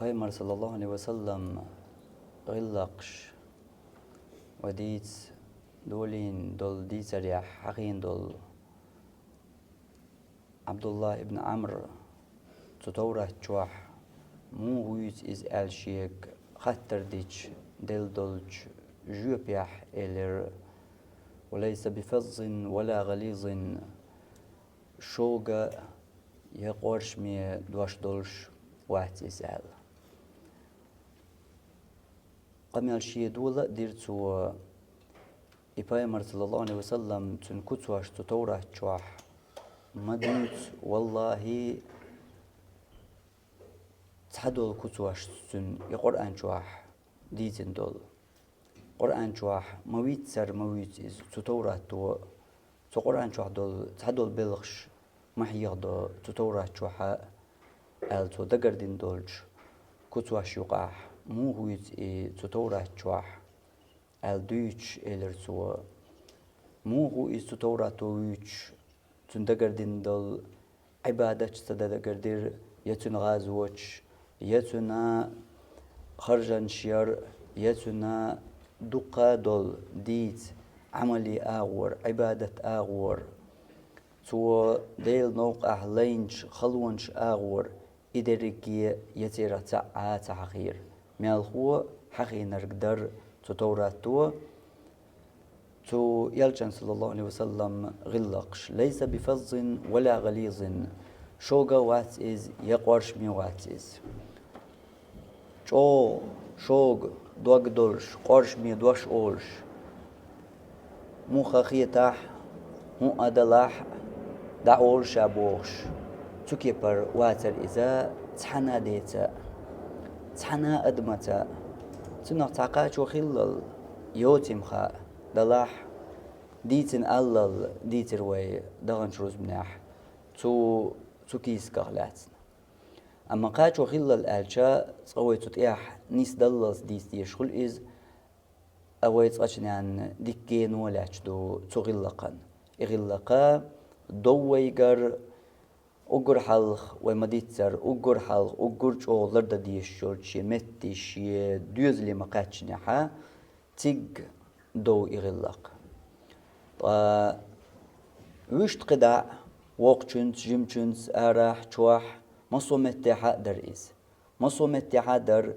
Peygamber sallallahu aleyhi ve sellem غلقش وديت دولين دول دي سريع حقين دول عبد الله ابن عمرو تطورة جوح مو ويز إز الشيك خطر ديش دل دولج جوبيح إلر وليس بفظ ولا غليظ شوغا يقورش مي دوش دولش واحد يسأل قميل شي دولة ديرتو إبايمر صلى الله عليه وسلم تنكتواش تطورة جوح مدنت والله تحدول كتواش تن يقرأن جوح ديتن دول قرآن جوح مويت سر مويت إز تطورة تو قرآن جوح دول تحدول بلغش محيغ دو تطورة جوحا تو دقردين دولج كتواش يقع مو هويت تطورة جوح دويتش إلرتو مو هو إز تطورة تويتش تندقردين دول عبادة تدقردير يتن غازوش يتنا خرجن شير يتنا دقا دول ديت عملي آغور عبادة آغور تو ديل نوقع لينش خلونش آغور إدريكي يتيرا تعا حقير مالخو حقي نرقدر تطوراتو تو يلجن صلى الله عليه وسلم غلقش ليس بفظ ولا غليظ شوغا وات إز يقورش مي وات إز شوغ دوغ دولش قرش مي دوش أولش مو خخيتاح مو أدلاح دعولش أبوغش تكيبر واتر إذا تحنا ديتا تحنا أدمتا تنق تعقاش وخلل يوتيم خا دلاح ديتن ألل ديتر وي دغنش روز مناح تو كيس كغلاتن أما قاش وخلل ألشا صوي تطيح نيس دلس ديس يشغل إز أويت أشنان ديكين ولاش دو تغلقن إغلقا دويجر أجر حلخ ومديتر أجر حلخ أجر جو لرد ديش شورشي متش دوزلي مقاتشني حا تيج دو إغلق وشت قدع وقتشنس جمشنس أراح شواح مصو متحادر إز مصو متحادر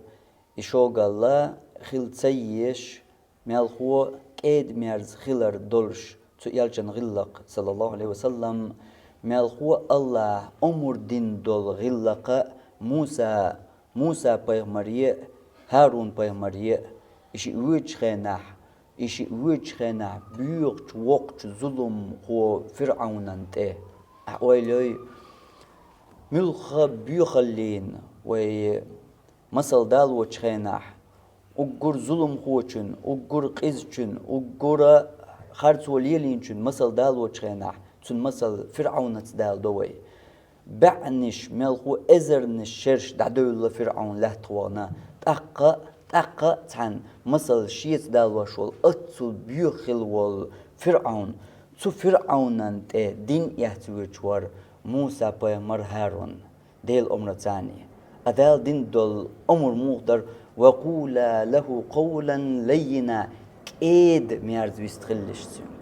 إشوغ الله خل تسيش مالخو كيد ميرز خلر دولش تو يالجن غلق صلى الله عليه وسلم مالخو الله أمر دين دول غلق موسى بيغمريه هارون بيغمريه إشي ويج خيناح إشي ويج خيناح بيوغ وقت ظلم هو فرعون انته أولي ملخ بيخلين وي مسل دال وچخيناح أجر ظلم خوچن أجر قزچن أجر خرط وليلينچن مسل دال وچخيناح تن مسل فرعون دال دوي بعنش ملخو ازرنش شرش دعدول فرعون له طوانا تقا تن مسل شيت دال وشول اتل بيخل وال فرعون تو فرعون انت دين يحتويچور موسى بيمر هارون ديل أمر تاني أدال دين دول أمر مقدر وقولا له قولا لينا كيد ميارز ويستخلش تسونك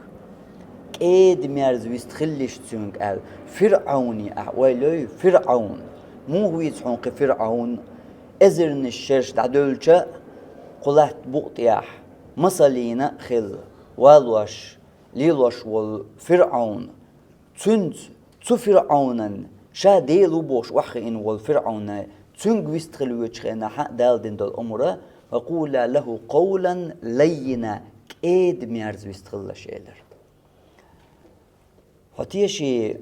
كيد ميارز ويستخلش تسونك قال فرعوني أحوالي فرعون مو هو يتحونق فرعون أزرن الشرش دعدولشا قلت بقطياح مصالينا خل والوش ليلوش والفرعون تنت فرعونا شا ديلو بوش وحين والفرعون تنج ويستخلوش خينا حق دال دين دول أمره وقول له قولا لينا كيد ميارز ويستخلش إلر هتيشي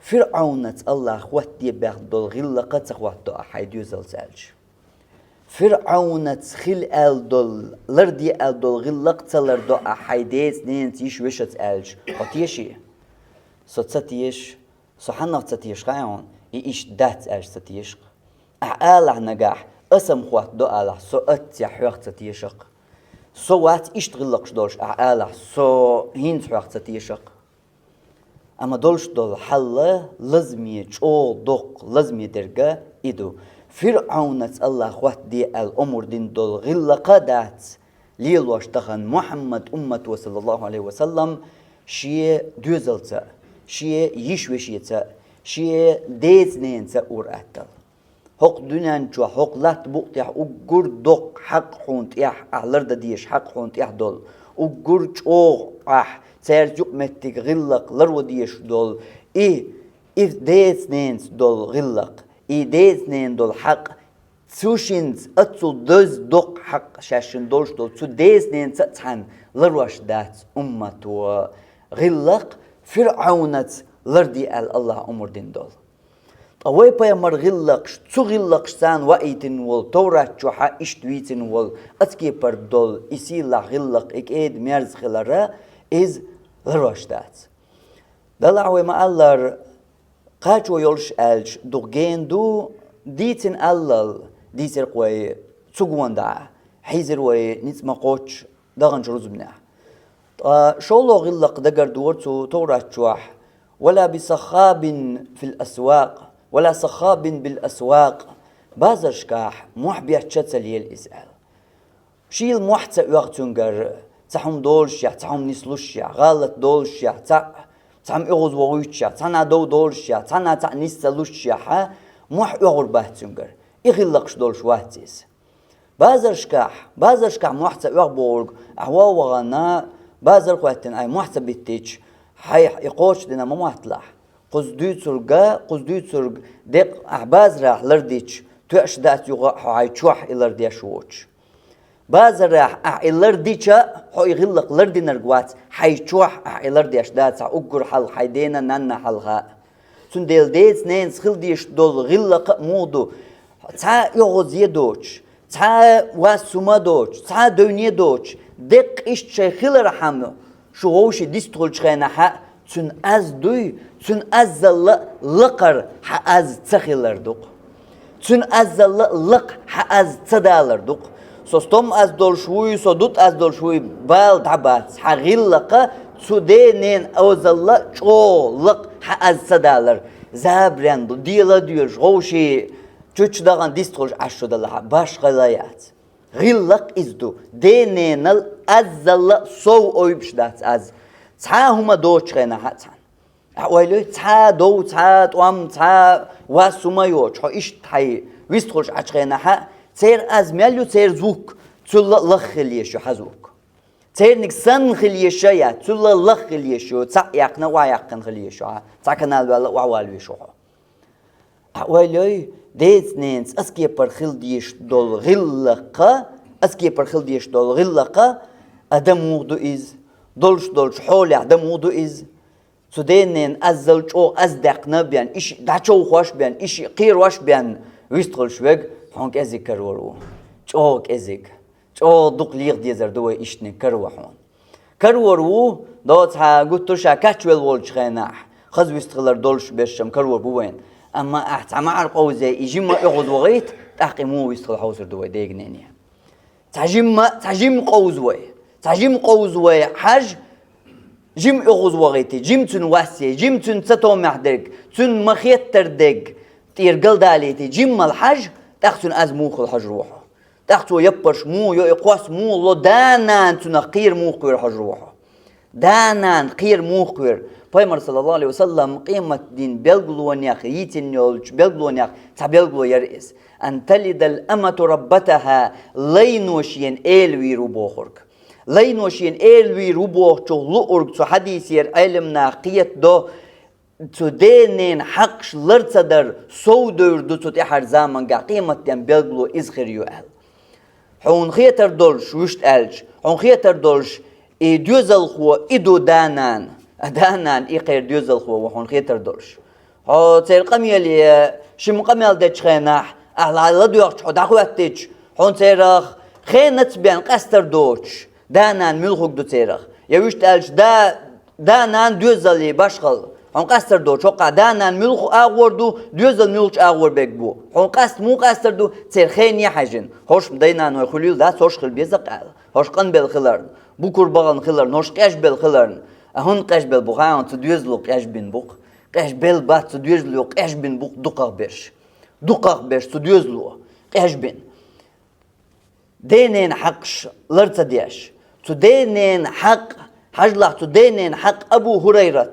فرعونت الله خوات دي باخد دول غلقة تخوات دو أحيد يوزل سالش فرعونت خل آل دول لردي آل دول غلقة لردو أحيديت نين تيش وشت آلش هتيشي ستيش صحنا ستيش خايون إيش دات آلش ستيش أعلى نجاح اسم خوات دو آله سو أت يحوق ستيشق سو وات إيش تغلقش دولش أعلى سو هين تحوق ستيشق أما دولش دول حلا لازمي تشول دق لازمي درجة إدو فرعون الله خوات دي الأمور دين دول غلا قادات ليل واشتخن محمد أمة صلى الله عليه وسلم شيء دوزلتا شيء يشوشيتا شيء ديزنينتا أورأتل حق دنيان جو حق لات بوقتيح وقر دوق حق حونت إح أهلرد ديش حق حونت إح دول وقر جوغ أح تيرجوك متك غلق لرو ديش دول إف ديزنينت دول غلق ديزنين دول حق تسوشينز أتسو دوز دوق حق شاشن دولش دول تسو ديزنين تتحن لروش دات أمة غلق فرعونت لردي الله أمور دين دول طوي بيامر غلقش تسو غلقش سان وقيتن وول تورات جوحا اشتويتن وول أتكي بر دول إسي الله غلق إكيد ميرز خلارا إز لروش دات دلعوي ما الله قاچو يولش ألش دوغين دو ديتن ألل ديتر قوي تسوغوان دا حيزر وي نتما قوش داغن جروز بنا شولو غلق دقر دورتو تورات جوح ولا بصخاب في الأسواق ولا صخاب بالأسواق بازرشكاح محبيع تشتسلي الإسئال شيل محتى يغتنقر تحم دولشيا تحم نسلوشيا غالت دولشيا تحم إغوز وغيتشيا تحنا دولشيا تحنا تعنيس لوشيا مح إغور باهتنقر إغلقش دولش واتيس بازرشكاح محتى يغبورغ أحوا وغانا بازر خواتن أي محتى بيتيش حيح إقوش دينا ما محتلح قصدوت سرق دق أحباز راح لرديش تؤش دات يغا حاي تشوح إلرديش ووش بازر راح إلرديشا حو يغلق لردي نرقوات حاي تشوح إلرديش دات أقر حل حيدينا نانا حلها سنديل ديت نينس خلديش دول غلق مودو تا يغوز يدوش تا واسوما دوش تا دوني دوش دق إش شيخيل رحمه شو غوشي ديستغل شخينا تون از دوی تون از لقر ح از تخیلردق تون از لق ح از تدالردق سوستم از دلشوی سودت از دلشوی بال دعبات حقیلقه سودینین اوزلا چو لق ح از تدالر زابرند دیلا دیوش غوشی چوچ داغن دیستخوش عشود الله باش غلایات غلق ازدو دینینل ازلا سو اویبش دات از تا هما دوچ خینا هاتن اوایلوی تا دو تا توام تا واسوما یوچ ها ایش تای ویست خوش اچ خینا ها تیر از میلیو تیر زوک تول لخلیشو حزوک تیر نکسن خلیشو یا تول لخلیشو تا یقنا و یقن خلیشو تا کنال ولا و والویشو اوایلوی دیت نینس اسکی پر خل دیش دول غلقه اسکی پر خل دیش دول غلقه ادم موضوع از دولش حول عدم موضوع از سودینن ازل چو از دقنا بیان ایش دچو خوش بیان ایش قیر واش بیان ویستخل شوگ هنگ ازی کرورو چوک ازیگ چو دقلیق دیزر دوی ایشنی کرورو دات ها گوتو شاکچ ول ولچ خناح خز ویستخلر دولش بشم کرور بوین اما احتمال عرقوزه ایجما اغد وغیت تحقیمو ویستخل حوزر دوی دیگنینی تجم قوزوي حاج جيم اغوز وغيتي جيم تن واسي جيم تن تتو محدرك تن مخيت تردك تيرقل داليتي جيم الحاج تاختن از موخ الحج روحه تاختو يبرش مو يقواس مو الله دانان تن قير موخ الحج روحه دانان قير موخ Peygamber sallallahu aleyhi ve sellem kıymet din belguluğunak yitin yolç belguluğunak tabelgulu yeris an talidal amatu rabbataha laynoşien elvi rubohurg laynoşien elvi ruboh çoğlu urg su hadis yer ilimna qiyet do su denen haqş lırtsadar sovdurdu su her zaman ga kıymetten belgulu izhiriyor el hon khiyatar dolş wüşt elç hon khiyatar dolş düzel xo ido danan دهنان إيقير ديوزل خو وحون خيتر دورش ها تير قميلي شم قميل ديش خيناح أهل على دوغش حدا خواتيش حون تيرخ خينت بيان قستر دوش دهنان ملخوك دو تيرخ يويش تالش دهنان ديوزلي باشخل حون قستر دوش وقع دهنان ملخو آغور دو ديوزل ملخش آغور بيك بو حون قست مو قستر دو تير خين يحجن هوش مدينان ويخليل دا توش خل بيزق هوش قن بالخلرن بوكور بغن خلرن هوش قاش بالخلرن هون قاش بالبوخان تدوزلو قاش بين بوق قاش بالبات تدوزلو قاش بين بوق دقة برش دقق بيش تديوزلو قهجبين دينين حقش لرتديش تدينين حق حجلح تدينين حق أبو هريرة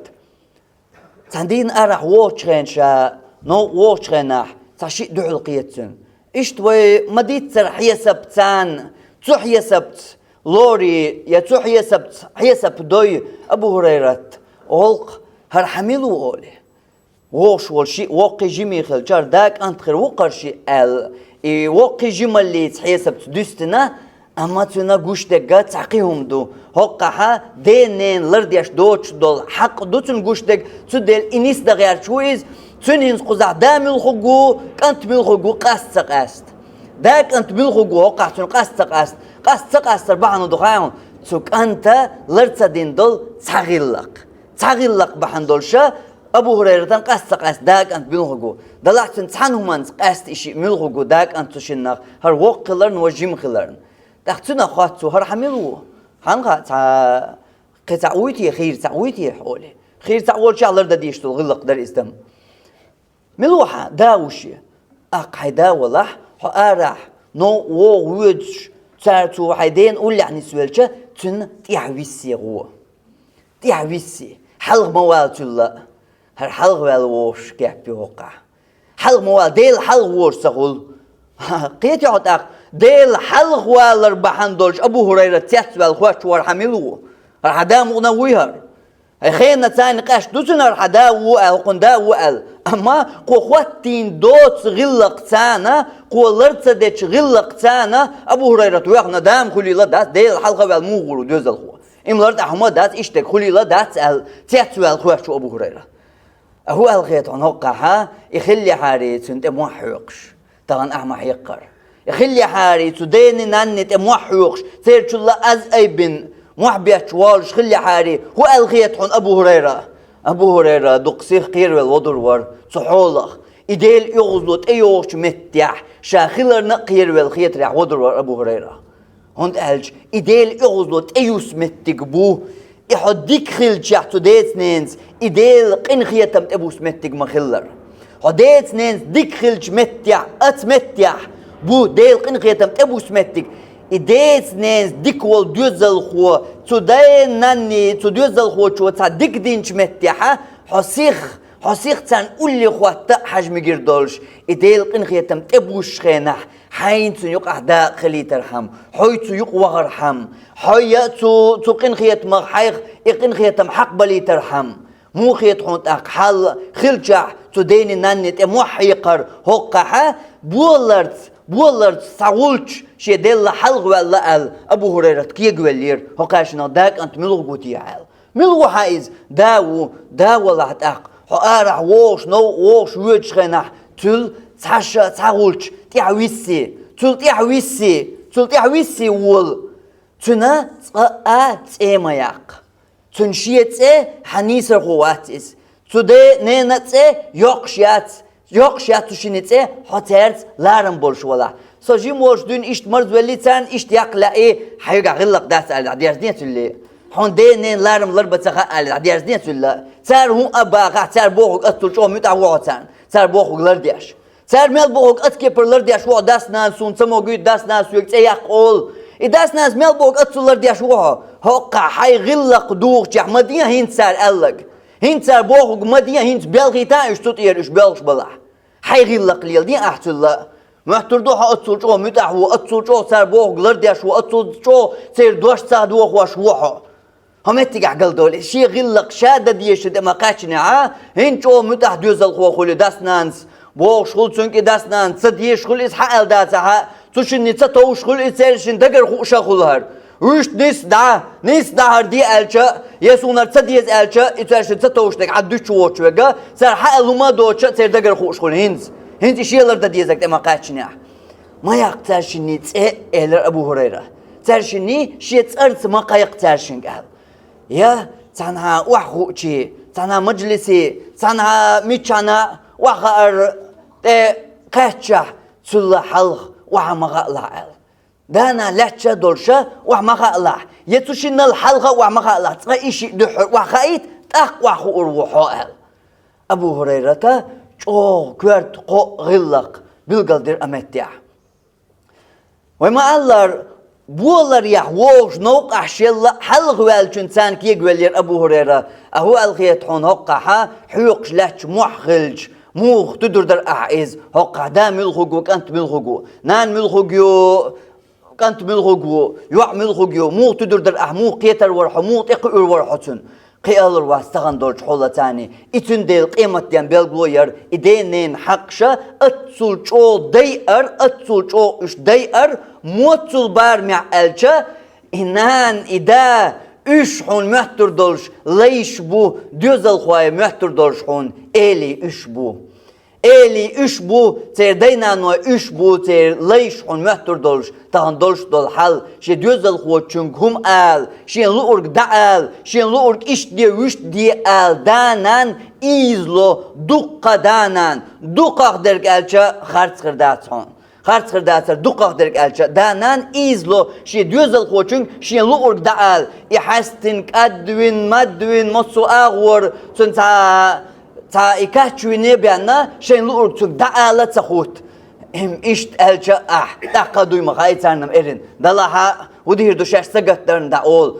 تندين أرح ووشخين شا نو ووشخيناح تشيء دعو القيتن اشتوي مديت سر حيسب تان تحيسبت لوري يا تحيسبت حيسب دوي أبو هريرة أولق هرحميلو أولي ووش والشيء وقي جيمي خل جار داك أنت خير وقر شيء وقي جيم اللي تحيسبت دوستنا أما تنا قوش دقا تعقيهم دو هقها دينين لرديش دوش دول حق دوتن قوش دق تدل إنيس دغير شويز تنهنس قزع دام الخقو كانت بالخقو قاست قاست داك أنت بالخقو هقها تن قاست قاست ربعنا دخاهم تسوك أنت لرتدين دول تغيلق بحن دولشا أبو هريرة قاست داك أنت بالخقو دلعتن تحنهمان قاست إشي ملخقو داك أنت تشنخ هر وقلرن وجيم خلرن دختنا خاطو هر حملو هنقا قطعويتي خير تعويتي حولي خير تعول شعلر دديش تو غلق در استم ملوحة داوشي حيدا ولح حارح نو وودش تارتو حيدين قول يعني سوالشا تن تيعويسي غو تيعويسي حلق موال تلا هر حلق والوش كيحبي وقع حلق موال ديل حلق وش سغول قيتي عطاق ديل حلق والر بحندولش أبو هريرة تيتوال خوش ورحملو الحدام ونويهر خينا تاني قاش دوتنا الحدا وقال قندا وقال أما قوتين دوت غلق تانا قولرت ديش غلق تانا أبو هريرة ويقنا دام خلي الله دات ديل حلقة والموغر ودوز الخوا إملارت أحمد دات إشتك خلي الله دات تيتوال خوش أبو هريرة هو الغيط عن هقها يخلي حاريت انت موحوقش طبعا أحمح يقر يخلي حاريت ودين نانت موحوقش تيرش الله أز أي بن محبيت والش خلي حاري هو الغيط عن أبو هريرة دقسيخ قير والودر ور صحولخ إديل يغزلت أيوش متيح شاخلر نقير والخيط ريح ودر ور أبو هريرة هند ألج إديل يغزلت أيوس متقبو يحديك خلج يحتو ديت نينز إديل قين خيتم أبو سمتق مخلر حديت نينز ديك خلج متيح أتمتيح بو ديل قين خيتم أبو سمتق إديت نينز ديك والدوزل خو تدين ناني تدوزل خو شو تصدق دينش متيحة حسيخ تان أولي خواتا حجم جردولش إديل قين خيتم أبوش خينح حين تنيق أحداء خلي ترحم حي تيق وغرحم حي تو قين خيت مغحيخ إقين خيتم حق بلي ترحم مو خيت حونت أقحال خلجح تدين نانيت موحيقر هقحة بولرت ساولش شي ديل حلق ولا ال أبو هريرة كي قولير هقاشنا داك أنت ملغ قوتي عال ملغ حايز داو لا تاق حقارح ووش ويتش خينح تل تحشا تاولش تحويسي وول تنا تيماياق تنشيت حنيسر خواتيس تدي نينت يوقشيات تشينت حترت لارم بولش ولا سجيم وش دون إشت مرز ولي تان إشت يقلا حيقع غلق داس على ديارزنيت اللي هون دين لارم لربة على ديارزنيت اللي تار هو أبا تار بوخ أتلجو متعوعتان تار بوخ لرديش تار ميل بوخ أتكبر لرديش وع داس ناسون سمو قيد داس ناس ويك يقول إداس ناس ميل بوخ أتل لرديش وع هقع حي غلق دوغ جح مدينة هين تار ألق هين تار بوخ مدينة هين بلغي تان إش تطير إش بلغش بلح حي غلق ليل دين أحت الله محتردوها أتلجو متعو أتلجو تار بوخ لرديش وأتلجو تير دوش تادوخ وشوحو هم اتجع قل دول شيء غلق شادة ديش ما قاشنا هين شو متح دوزل خو خلي داس نانس بوخ شغل تنك داس نانس تديش خل إسحاق الداسها تشني تتوش خل إسرشن دقر خو شخلهر وش نيس دا هردي ألشة يسونر تديز ألشة إسرشن تتوش لك عدوش ووش وجا سر حق لما دوش سر دقر خو شغل هنز شيء لرد ديزك ما قاشنا ما يقترشني إلى أبو هريرة ترشني شيء تأرث ما قيقترشن قال يا تنها وحوشي تنها مجلسي تنها ميتشانا وحر قاتشة تلا حلق وحمغلع دانا لاتشا دولشا وحمغلع يتوشين الحلقة وحمغلع تغيشي دحر وحايت تق وحور وحوال أبو هريرة كورت غلق بالقدر أمتع وما الله بولر يحوش نوقع شل حلق والجنسان كي يقول أبو هريرة أهو الخيط حون هقها حيوقش لاتش محخلج موخ تدر در أعيز هقع دا ملخوكو كانت ملخوكو نان ملخوكيو كانت ملخوكو يوع ملخوكيو موخ تدر در موخ قيتر ورحو موخ تقعر ورحوتن قيالر واستغن دولش حولة تاني اتن ديل قيمة ديان بيلغوير إدينين حقشة اتسول چو ديئر اتسول چو اش ديئر موتسول بار مع الچة إنان إدا اش حون محتر دولش ليش بو دوزل خواهي محتر دولش حون إلي اش بو إلي اش بو تير دينانو اش بو تير ليش حون محتر دولش تهان دولش دول حل شي دوزل خوا چونك هم آل شين لورك دا آل شين لورك اش دي وش دي آل دانان إيزلو دقا دانان دقاق درك آلچا خارج خردات هون خارج خردات دقاق درك آلچا دانان إيزلو شي دوزل خوا چونك شين لورك دا آل إحستن كادوين مدوين مصو آغور تا إكاتشويني بيانا شين لورك چونك دا آلة تخوت هم إشت ألچا تاقدوي مخاي تانم إرن دلاها ودير دوشاش سقطرن دا أول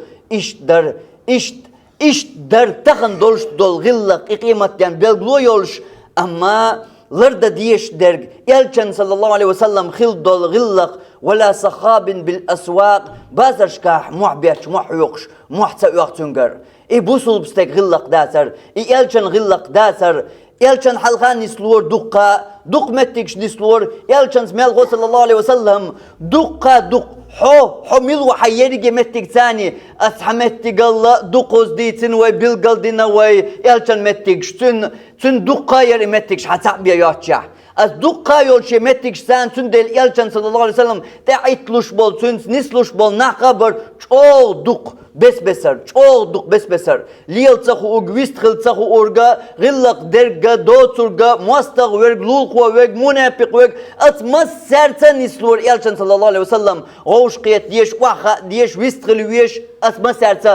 إشت در تخن دولش دول غلق إقيمت ديان بلغلو يولش أما لرد ديش درگ يلچن صلى الله عليه وسلم خل دول غلق ولا صخاب بالأسواق بازرشكاح محبيش محيوقش محتوى تنقر بوصل بستك غلق داسر يلچن غلق داسر يلچن حلقان نسلور دق متكش نسلور يلچن سميل صلى الله عليه وسلم دق حو ملو حيرجي متك ثاني أسحمتك الله دقوز ديتن وبيلقل دينا ويلچن متكش تن دقا يري متكش حتعبيا ياتشا الدقا يولشي متكش سان تن ديل يلچن صلى الله عليه وسلم تعيتلوش بول تن نسلوش بول نقبر چول دق بس بسر ليل تخو اوغويست خل تخو اورغا غلق درغا دوتورغا مستغ ورغ لولقوا ورغ منافق ورغ اتمس سرتن نسلور يلچن صلى الله عليه وسلم غوش قيت ديش واخا ديش ويستغل ويش اتمس سرتا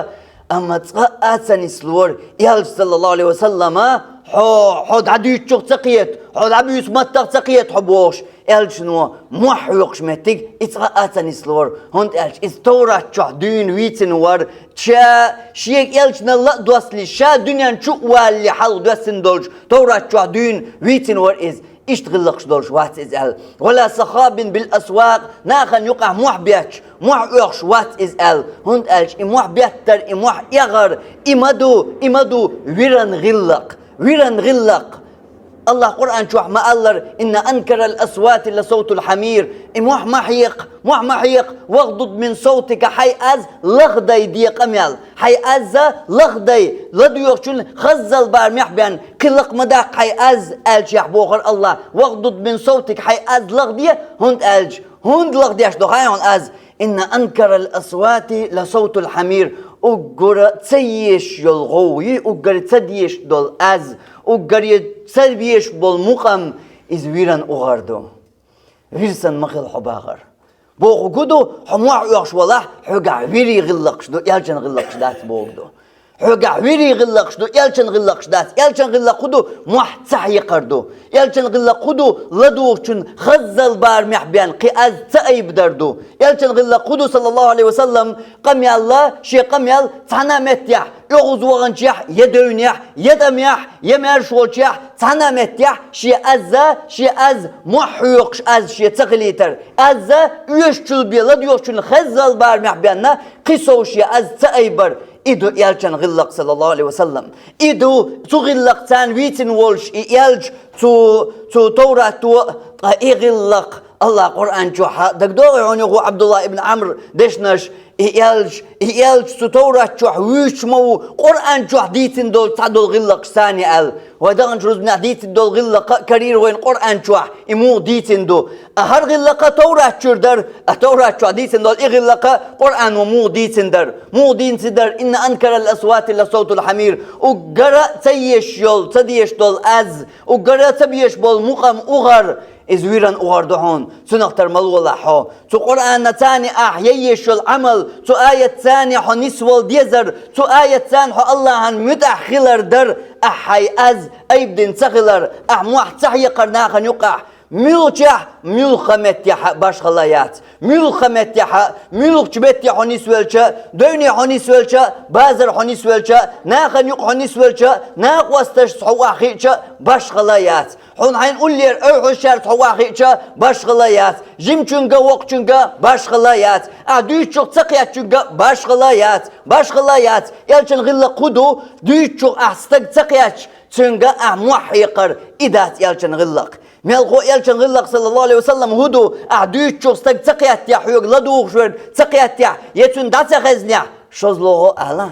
اما اتسن نسلور يلچ صلى الله عليه وسلم حود عدو يتشوق تقيت حود عدو يسمتق تقيت حبوش الچ نو محوقش متك اتسن نسلور هونت الچ استورا چهدين ويتن ور چا شيك الچ نلا دوسلي شا دنيان چو والي حل دوسن دولج تورا چهدين ويتن ور از اشتغلقش دولش وات از ال ولا صخاب بالاسواق ناخن يقع محبيتش محوقش وات از ال هونت الچ محبيتر يغر امدو ويرن غلق الله قرآن شوح ما الله إن أنكر الأصوات لصوت الحمير موح محيق واغضض من صوتك حي أز لغدي ديق أميال حي أز لغدي لدو يخشون خزل بار محبان كلق مداق حي أز ألج يحبوخر الله واغضض من صوتك حي أز لغدي هند لغدي أشدو هون أز إن أنكر الأصوات لصوت الحمير أقر تسيش يلغوي أقر تديش دول أز أقر تسبيش بالمقام إز ويران أغردو ويرسن مخل حباغر بوغو قدو حموع يخش والله حقع ويري غلقش دو يالجن غلقش دات بوغدو حقع ويري غلقش دو يالجن غلقش دات يالجن غلق دو محتح يقردو يالجن غلق دو لدو چون خزل بار محبيان قياز تأيب دردو يالجن غلق دو صلى الله عليه وسلم قمي الله شي قمي تانا متيح يغوز وغنشيح يدونيح يدميح يمرشولشيح تانا متيح شي أز محيقش أز شي تغليتر أز يشتل بيلد يوشن خزل بار محبيان قيسو شي أز تأيبر إدو يالچن غلق صلى الله عليه وسلم إدو تو غلق تان ويتن وولش يالج تو تورا تو إغلق الله قرآن جوحا دقدوغي عنيقو عبد الله ابن عمرو دشنش يالج تو تورا جوح ويش مو قرآن جوح ديتن دول تعدل غلق ثاني ال ودغن جروز من ديتن دول غلق كرير وين قرآن جوح إمو ديتن دو أهر غلق تورا جردر تورا جوح ديتن دول إغلق قرآن ومو ديتن در مو ديتن در إن أنكر الأصوات لصوت الحمير وقرأ تيش يول تديش دول أز وقرأ تبيش بول مقام أغر إزويران أغردهون سنختر ملولا حو تو قرآن تاني ييش العمل تو آية تاني حو نسوال ديزر تو آية تاني حو الله هن متأخلر در أحي أز أيبدن سخلر أحموح تحيقر ناخن يقع ملوچه ملخمتيح باش خلايات ملخمتيح ملوچبتي حنيس ولچه دوني حنيس ولچه بازر حنيس ولچه ناخن يق حنيس ولچه ناق واستش صواخيچه باش خلايات حون حين قولير او حشار صواخيچه باش خلايات جيمچونغا وقچونغا باش خلايات ادوچو تقياچونغا باش خلايات يلچن غلا قدو دوچو استق تقياچ چونغا محيقر ادات يلچن غلق ملغو يلچن غلق صلى الله عليه وسلم هدو اعدوچو استق تقيات يا حيوغ لدو شور تقيات يا يتون دا تخزنيا شوزلوغو الا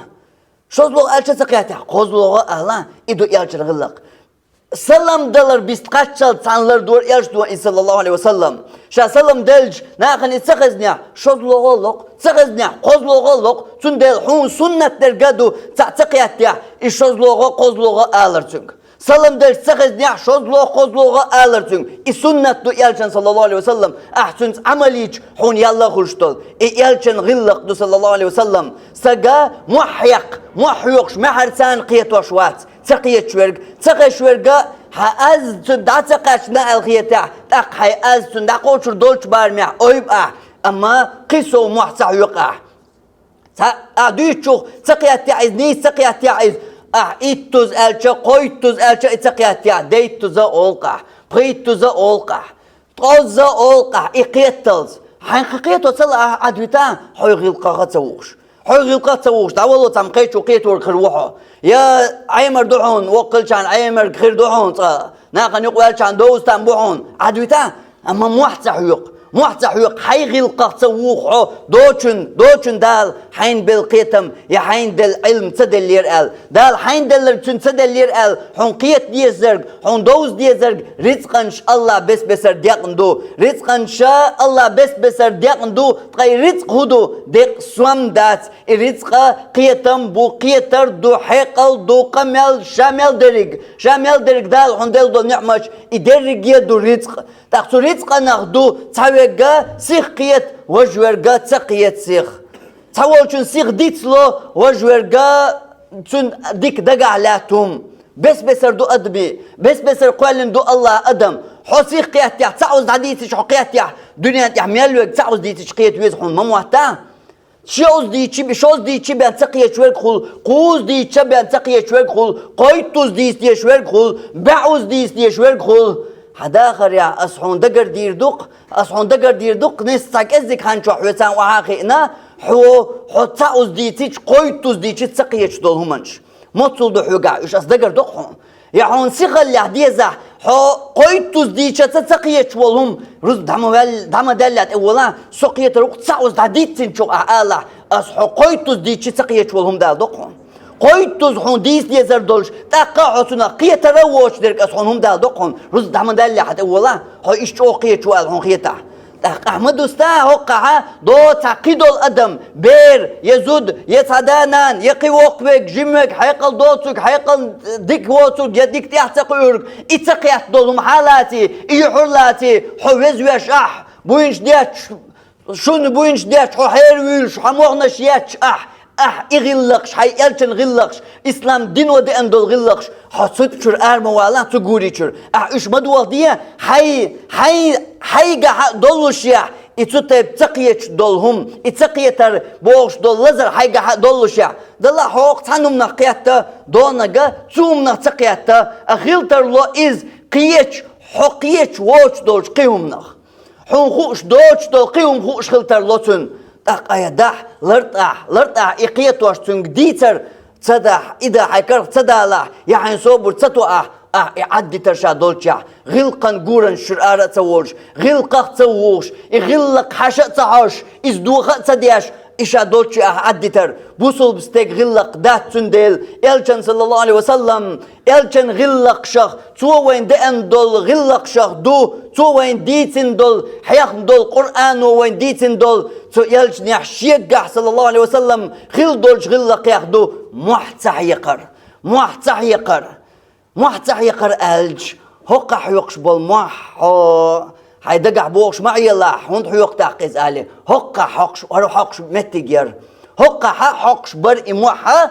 شوزلوغ الچ تقيات قوزلوغو الا ادو يلچن غلق سلام دلر بيستقاتشل تانلر دور يلچ دو صلى الله عليه وسلم شا سلام دلج ناخن تخزنيا شوزلوغو لوق تخزنيا قوزلوغو لوق تون دل حون سنت درگدو تقيات يا شوزلوغو قوزلوغو الرچونغ سلام در سخزنيا شوزلوغ قوزلوغو الرچونغ سنت دو يلچن صلى الله عليه وسلم احسن عمليچ حون يلا خلشتول يلچن غلق دو صلى الله عليه وسلم سغا محيقش محرسان قيت وشوات تقيت شورغ تقي شورغا از تداتقاشنا الخيتا تق هي از تندقوچر دولچ بارميا اويبا اما قيسو محصح يقع اديچو تقيت عايز ني تقيت عايز إتوز ألشة قويتوز ألشة إتقياتيا ديتوزا أولقع بريتوزا أولقع طوزا أولقع إقيتلز حين قيتو صلا عدوتا حي غلقا تسوقش تعولو تمقيتو قيتو الخروحو يا عيمر دحون وقلشان عيمر خير دحون ناقن يقوالشان دوز تنبوحون عدوتا أما محتح يق حي غلقة تسوقحو دوچن دال حين بالقيتم يا حين دل علم تدلير دال حين دل تدلير حون قيت ديزرق حون دوز ديزرق رزقنش الله بس بسر ديقندو رزقنش الله بس بسر ديقندو تقاي رزق هدو ديق سوام دات رزق قيتم بو قيتر دو حيقل دو قمل شامل درق دال حون دل دو نعمش إدرق يدو رزق تقصو رزق ناخدو تاويقا سيخ قيت وجورقا تقيت سيخ تاولچون سيخ ديتلو وجورقا تون ديك دقع لاتهم بس بسر دو أدبي بس بسر قوالن دو الله أدم حو سيخ قيت يح تعوز ديتش حو قيت يح دنيا يح ميالوك تعوز ديتش قيت ويزحون مموحتا شوز ديتش بان تقيت شوير خول قوز ديتش بان تقيت شوير خول قويتوز ديتش شوير خول بعوز ديتش شوير خول حداخر يا أصحون دقر دير دق نستاك ازيك هانشو حوثان وحاقئنا حو تعوز ديتيش قويتوز ديتش تسقيتش دول همانش مطل دو حوقع ايش أص دقر دقهم يا حون سيغل يحديزة حو قويتوز ديتش تسقيتش والهم رز دعم دلات اولا سقيت روق تعوز ديتين شو اعالا أص حو قويتوز ديتش تسقيتش والهم دال دقهم قويتوز حون ديس ديزر دولش تاقا حسنا قيت روش درك أصحونهم دال دقهم رز دعم دل حتى اولا حو اشتو قيت شو الحون قيتا أحمد استا وقع دو تعقيد الأدم بير يزود يتعدانان يقي وقبك جمك حيقل دوتك حيقل ديك ووتك يديك تحتق عرق اتقيت دولهم حالاتي حرلاتي حوز ويشح بوينش دياتش شون بوينش دياتش حو حيرويلش حموغنش ياتش إغلقش حي يلچن غلقش إسلام دين ودي أندل غلقش حسد شر أرموالا تقولي شر إيش مدوال ديه حي دولش يا إتوتب تقيتش دولهم إتقيتر بوش دول لزر حي دولش يا دلا حوق تانم نقيتا دونغا توم نقيتا أخيلتر لو إز قيتش حقيتش ووش دولش قيهم نخ حون خوش دوش دول قيهم خوش خلتر لوتن أقايا دح لرطع إقيت واشتنق ديتر تصدح إذا حيكر تصدالح يعني صوبر تتوقع يعدي ترشا دولشا غلقا قورا شرارة تسووش غلقا تسووش غلق حشا تسعوش إزدوخا تسدياش إشا دولشي عدتر بوصل بستيق غلق دات تندل إلچن صلى الله عليه وسلم إلچن غلق شخ تو وين دين دول غلق شخ تو وين ديتن دول حياخ دول قرآن وين ديتن دول تو إلچن يحشيق صلى الله عليه وسلم خل دولش غلق ياخدو محتح يقر ألج هقا حيقش بالمح هيدقع بوش معي الله هون حيوق تاقز عليه هقا حقش متجر هقا حقش بر إموحة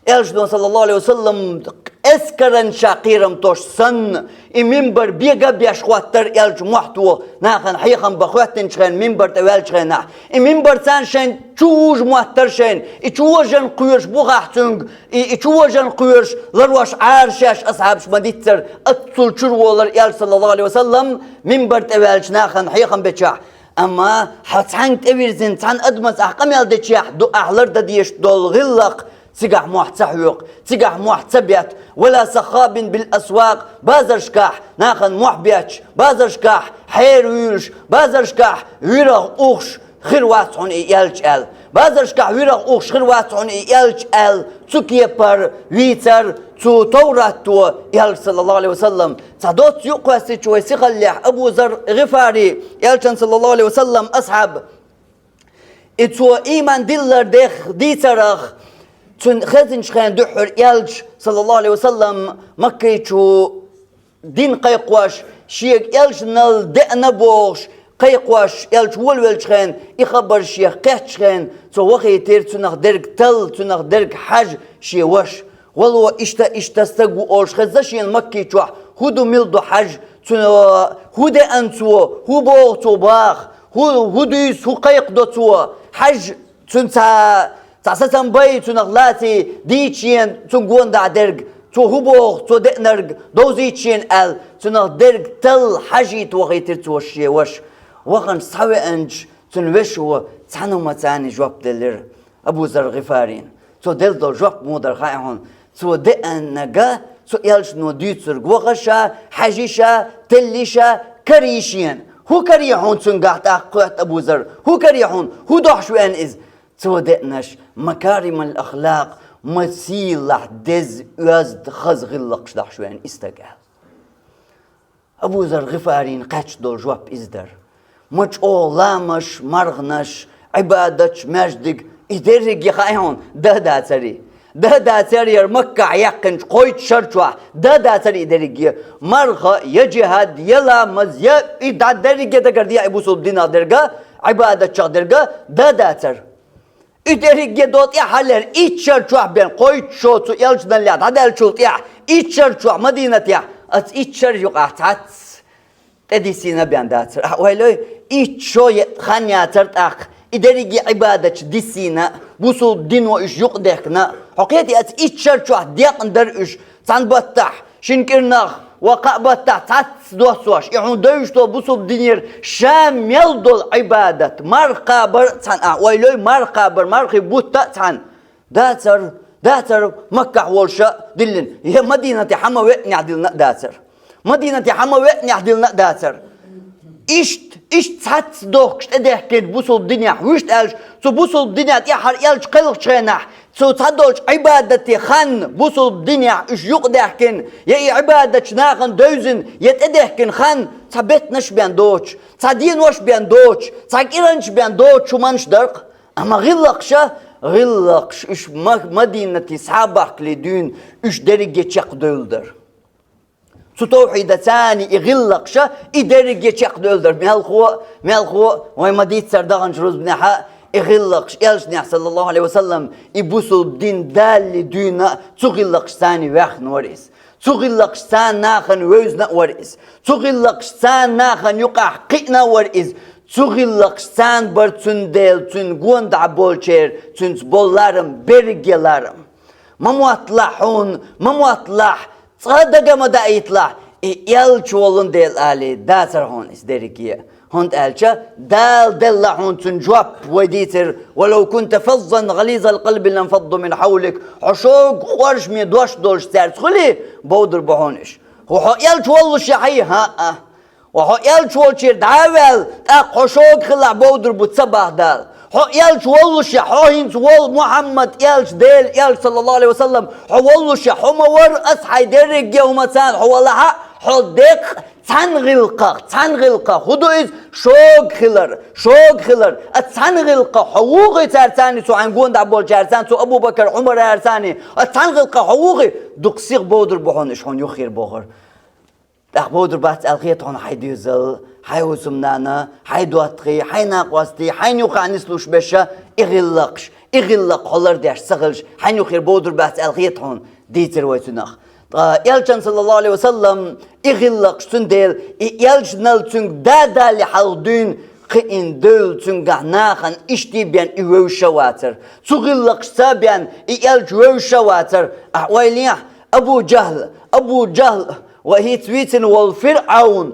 إلجنا صلى الله عليه وسلم اسكرن شاقيرم توش سن منبر بيجا بيشخواتر إلج محتوى ناخن حيخن بخواتن شخن منبر توال شخن ناح منبر تان شين تشوج محتر شين تشوجن قيرش بوغاحتنج تشوجن قيرش لروش عارشاش أصحابش مديتر أتصل شروالر إلج صلى الله عليه وسلم منبر توال شناخن حيخن بتشاح أما حتحن تبيرزن تحن أدمس أحكام يالدتشاح دو أحلر دديش دول غلق تيجح محتحيق تيجح محتبيت ولا سخاب بالأسواق بازرشكاح ناخن محبيتش بازرشكاح حيرويلش بازرشكاح ويرغ أوخش خيروات عن إيالج أل بازرشكاح ويرغ أوخش خيروات عن إيالج أل تكيبر ويتر تو تورات تو إيالج صلى الله عليه وسلم تعدوت يقوى شوي خليح أبو ذر غفاري إيالج صلى الله عليه وسلم أصحاب إتو إيمان دلر ديترخ تون خزن شخان دحر يالج صلى الله عليه وسلم مكيتشو دين قيقواش شيك يالج نال دقنا بوش قيقواش يالج ولول شخان يخبر شيخ قيت شخان تو وخي تير تنخ درك تل تنخ درك حج شي وش والله اشتا استقو اولش خزشين مكيتشو هودو ملدو حج هودي انتو هو بوغ تو باخ هوديس هو قيق دو تو حج تنتا تعسسن باي تنغلاتي ديتشين تنقون دا درج تو هبوغ تو دقنرج دوزيتشين ال تنغ درج تل حاجي توغيتر توشي وش وغن صحوي انج تنوشو تانو متاني جواب دلر ابو ذر غفارين تو دل دو جواب مودر خايهون تو دقن نجا تو يلش نو ديتر وغشا حاجيشا تليشا كريشين هو كريحون تنقاحت اقوات ابو ذر هو كريحون هو دوحشو ان از تودقناش مكارم الأخلاق مسيلح دز يزد خز غلقش دح شوين استقال أبو ذر غفارين قاتش دول جواب إزدر مش لامش مرغنش عبادتش مجدق إدرق يخايهون ده تري مكة عيقنش قويت شرشوح ده تري إدرق مرغة يجهد يلامز إدع درق يدقر دي أبو سلطين درقة عبادتش درقة ده تر إدريك جدوت يا حلر إيشر شو بين قويت شو تو يلش دليات هذا الشوط يا إيشر شو مدينة يا أت إيشر يقع تحت تديسينا بين داتر ويلو إيشو خانياتر أخ إدريك عبادة ديسينا بوصل دين وإيش يقدرنا حقيقة أت إيشر شو ديق ندرش تنبتح شنكرناخ وقابتا تاتس دوسواش يعون دوشتو بوصو بدينير شام يلدو العبادة مرقابر تان ويلوي مرقابر مرقي بوتا تان داتر مكة والشا دلن هي مدينة حموي نعدلنا داتر مدينة حموي نعدلنا داتر إيش تاتس دوكش تدهكت بوصو الدنيا ويش تالش تو بوصو الدنيا تيحر يالش قلق شيناح سو تدوش عبادتي خان بوصل الدنيا ايش يقدحكن يا عبادة ناخن دوزن يتدحكن خان ثبت نش بيان دوش تصدين وش بيان دوش تصاكيرنش بيان دوش ومنش درق اما غلقش ايش مدينة صحابك لدين ايش درجة شق دولدر سو توحيد ثاني يغلقش درجة شق دولدر مالخو وي مديت سردغن جروز بنحا إغلقش إلش صلى الله عليه وسلم يبوسوا الدين دال دينا تغلقش ثاني واخن ورئيس تغلقش ثان ناخن ويزنا ورئيس تغلقش ثان ناخن يقع قئنا ورئيس تغلقش ثان برتون ديل تون قوند عبولشير تون بولارم برجلارم ما موطلح صدق ما دا يطلع إلش ولن ديل آلي داتر هون إسدريكيه هونت ألشا دل هون تنجواب وديتر ولو كنت فظا غليظ القلب لانفضوا من حولك حشوق خورش مي دوش سارت خلي بودر بهونش هو يلش والله شحي ها وهو يلش والشير دعوال حشوق خلع بودر بتصبح دال هو يلش والله شحوهين وال محمد يلش ديل يلش صلى الله عليه وسلم هو والله شحو مور أصحي درج يوم تان هو لها حدق تنغلقة خدو إز شوق خلر تنغلقة حقوقي ترتاني سو عنقون دعبول جارتان سو أبو بكر عمر هرتاني تنغلقة حقوقي دقسيق بودر بحونش هون يخير بخر بودر بات الخيط هون حيديزل حيوسمنانا حيدواتقي حيناقواستي حينيوقع نسلوش بشا إغلقش إغلق حلر داش سغلش حنو خير بودر بات الخيطون ديتر ويتنخ يالشان صلى الله عليه وسلم إغلق سندل يالش نلتون دادا لحالدين قين دول تنقعناخن اشتي بيان إيوو شواتر تغلق سابيان يالج وو شواتر أحواليح أبو جهل وهي تويتن والفرعون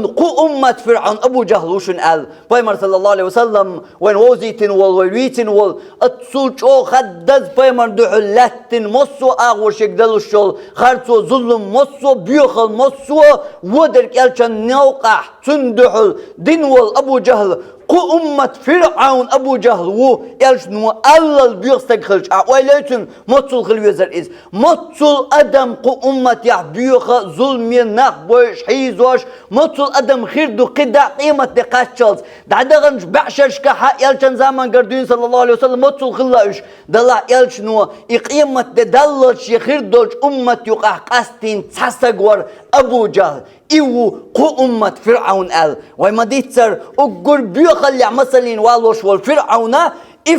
قو أمة فرعون أبو جهل وشن قال بايمر صلى الله عليه وسلم وين وزيتن والويتن والأتصول شو خدز بايمر دحلتن مصو أغور شكدلو الشول خارتو ظلم مصو بيوخل مصو ودرك يالشان نوقع تندحل دين أبو جهل قو أمة فرعون أبو جهل و يالش نو الله البيوخستك خلش أوليتن مصو الخلويزر إز مصو أدم قو أمة يحبيوخ ظلمي نخبوش حيزوش مصو أدم خيردو قدا قيمة دقاشلز دعدغنش بعشش كحق يالشان زمان قردين صلى الله عليه وسلم مصو الخلاوش دلع يالش نو إقيمة دلش يخيردوش أمة يقع قاستين تساسقور أبو جهل إيو قو أمة فرعون قال وما ديتر أقر بيخلي مثلين والوش والفرعون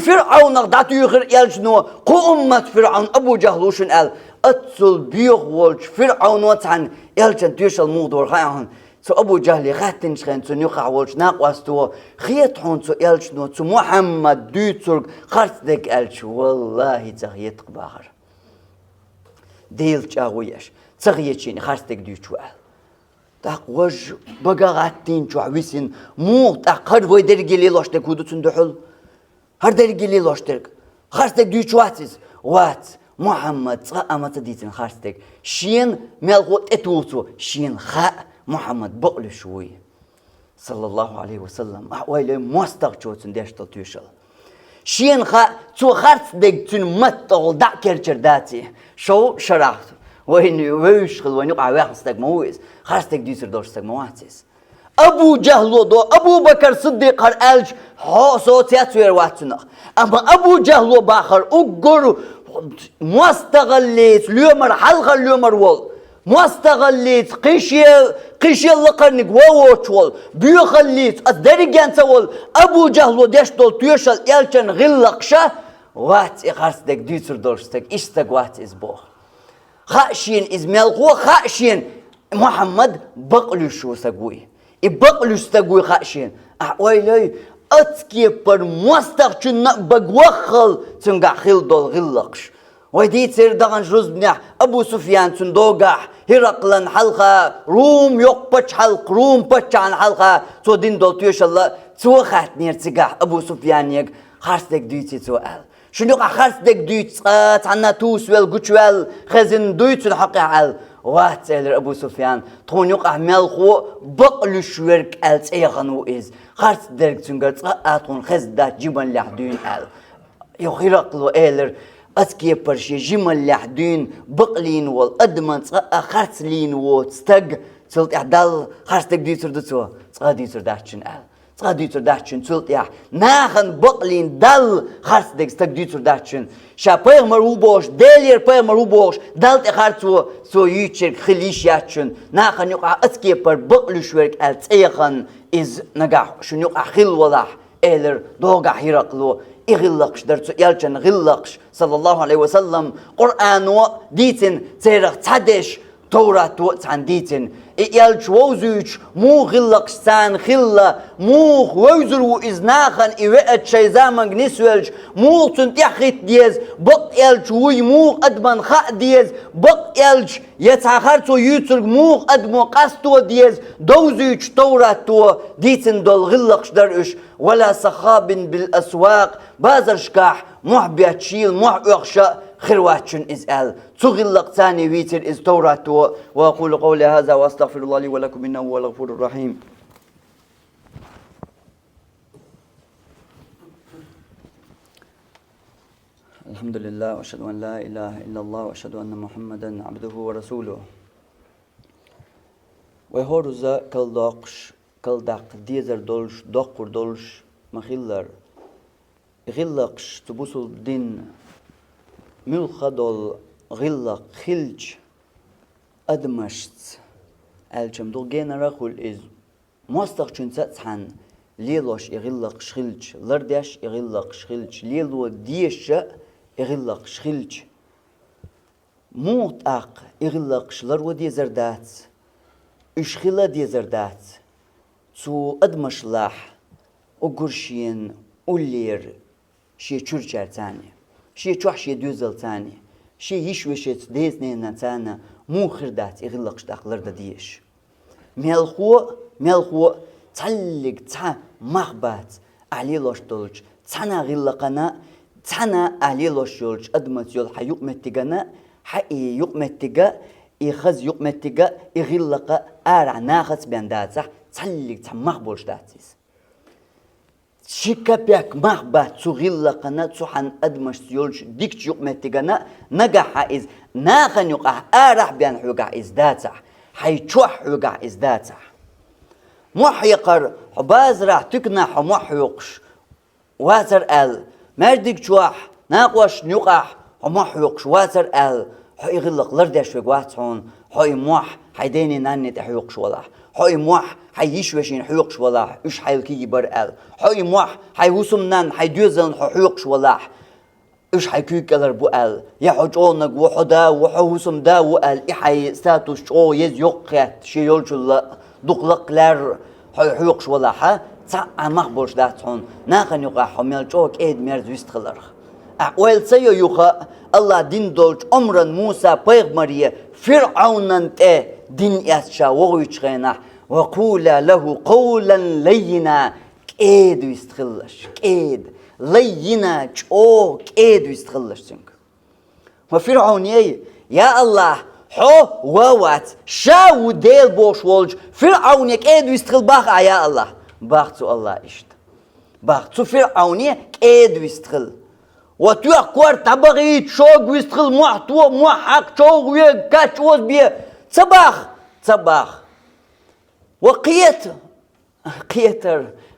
فرعون قدعتو يخير يالشنو قو أمة فرعون أبو جهل وشن قال أتصل بيخ والش فرعون وطعن يالشن تيش الموضوع خيان سو أبو جهل خاتنش خين سو نيقع والش ناقواستو خيطحون سو يالشنو سو محمد دوترك خرصدك يالش والله تغييت قباغر ديل جاويش تغييتشيني خرصدك دوتو قال تاق وج بقاعتين شو عويسين مو تاق هر وي درجلي لاشتك ودو تندحل هر درجلي لاشتك خرستك دو شواتيز وات محمد صا أما تديتن خرستك شين ملغوت اتوتو شين خاء محمد بقل شوي صلى الله عليه وسلم أحوالي مستق شوتن داشتل توشل شين خاء تو خرستك تن متغل دع كرچرداتي شو شرعت وين ويشغل وين يقع واحد مويز خرستك ديسر دورستك مواتيس أبو جهل دو أبو بكر صديق هر ألج ها صوتيات ويرواتنا أما أبو جهل باخر أقر مستغليت اليومر حلقة اليومر وول مستغليت قيشي اللقرنك ووش وول بيخليت الدرجان تول أبو جهل ديش دول تيوشل يالشن غلقشة وات خرستك ديسر دورستك إشتك وات إزبوخ خاشين إزميلقو خاشين محمد بقلو شو سقوي بقلو سقوي خاشين أحوالي أتكي بر مستقشن بقوخل تنقع خيل دول غلقش ويدي تصير دغن جروز بنيح أبو سفيان تندوقح هرقلن حلقة روم يقبش حلق روم بش عن حلقة تو دين دول تيوش الله تو خاتنير تقح أبو سفيان يك خارستك ديتي تو قال شنو خرصدك دويت عنا توس والقشوال خزن دويت الحق عال واتسأل أبو سفيان تون يقع ملخو بقل شورك ألت أيغنو إز خرصدك تنقل تقاطون خزدات جبن لحدين أل يخيرقلو إيلر أسكي برشي جمل لحدين بقلين والأدمن تقا خرصلين وتستق تلت إحدال خرصدك ديتر دتوا تقا ديتر داتشن أل تقديتر داشن تلت يا ناخن بقلين دل خرس دك تقديتر داشن شابير مروبوش دلير بير مروبوش دلت خرسو سو يشرك خليش ياتشن ناخن يقع اسكي بر بقل شورك التيخن از نجاح شن يقع خل وضح إلر دوغا هيرقلو إغلقش درتو يالشن غلقش صلى الله عليه وسلم قرآن و ديتن تيرق تدش توراة وقت عن ديتن يالش ووزوش مو غلق سان خلا مو ووزرو إزناخن إوقت شي زامن نسوالش مو تنتيخت ديز بق يالش وي مو أدمن خاء ديز بق يالش يتعخرتو يوترق مو أدمو قاستو ديز دوزوش توراة ديتن دول غلقش درش ولا صخاب بالأسواق بازر شكاح محبيات شيل محبيخشا خرواتشن إزال تغلق ثاني ويتر إز توراة وأقول قولي هذا وأستغفر الله لي ولكم إنه هو الغفور الرحيم الحمد لله وأشهد أن لا إله إلا الله وأشهد أن محمدا عبده ورسوله وهورزا كالداق ديزر دولش دقر دولش مخيلر غلقش تبوسل الدين ملخدول غلق خلج أدمشت الجم دول جينا رخول إز مستق شن ستحن ليلوش يغلق شخلج لردش يغلق شخلج ليلو ديش يغلق شخلج موت أق يغلق شلر ودي زردات إشخلا دي زردات تو أدمش لاح أقرشين أولير شي تشرشار تاني شي تشوح شي دوزل تاني شي يشوشت ديزنين تانا مو خردات يغلق شداق لرد ديش ملخو تعلق تا مخبات علي لوش دولج تانا غلقنا تانا علي لوش دولج أدمت يول حيوق متجنا حقي يوق متجا يخز يوق متجا يغلق أرع ناخذ بيندات صح تعلق تا مخبولش داتيس شكابيك مخبات تغلقنا تحن أدمش يولج ديك يوق متجنا نجح إز ناخن يقع أرع بين حوجع إز داتع حيتشوح حوجع إز داتع محيقر حبازرع تكنح ومحيقش واتر ال مردك شواح ناقوش نيقح ومحيقش واتر ال حي غلق لردش في قواتهون حي موح حيديني ناني تحيقش ولا حي موح حيشوشين حيقش ولا إيش حيلكي بر ال حي موح حيوسم نان حيدوزن حيقش ولا إيش حيكيك الر بو ال يحجونك وحدا وحوسم دا وال إحي ستاتوش أو يز يقيت شيولش دقلقلر حيوقش ولا ح تا مخبوش داتون ناقن يقع حمل جوك إيد مرز ويستخلر أول سيو يقع الله دين دولج عمرا موسى بيغمرية فرعون دين يسشا وغيشغينا وقول له قولا لينا إيد ويستخلش إيد لينا جوك إيد ويستخلش سنك وفرعون يا الله حو ووات شاو ديل بوش ولج فرعون يكيد ويستخل باخ يا الله باختو الله اشت باختو فرعون يكيد ويستخل وتو اقوار تبغيت شوق ويستخل محتوى محق شوق ويكاتش وز بيه صباخ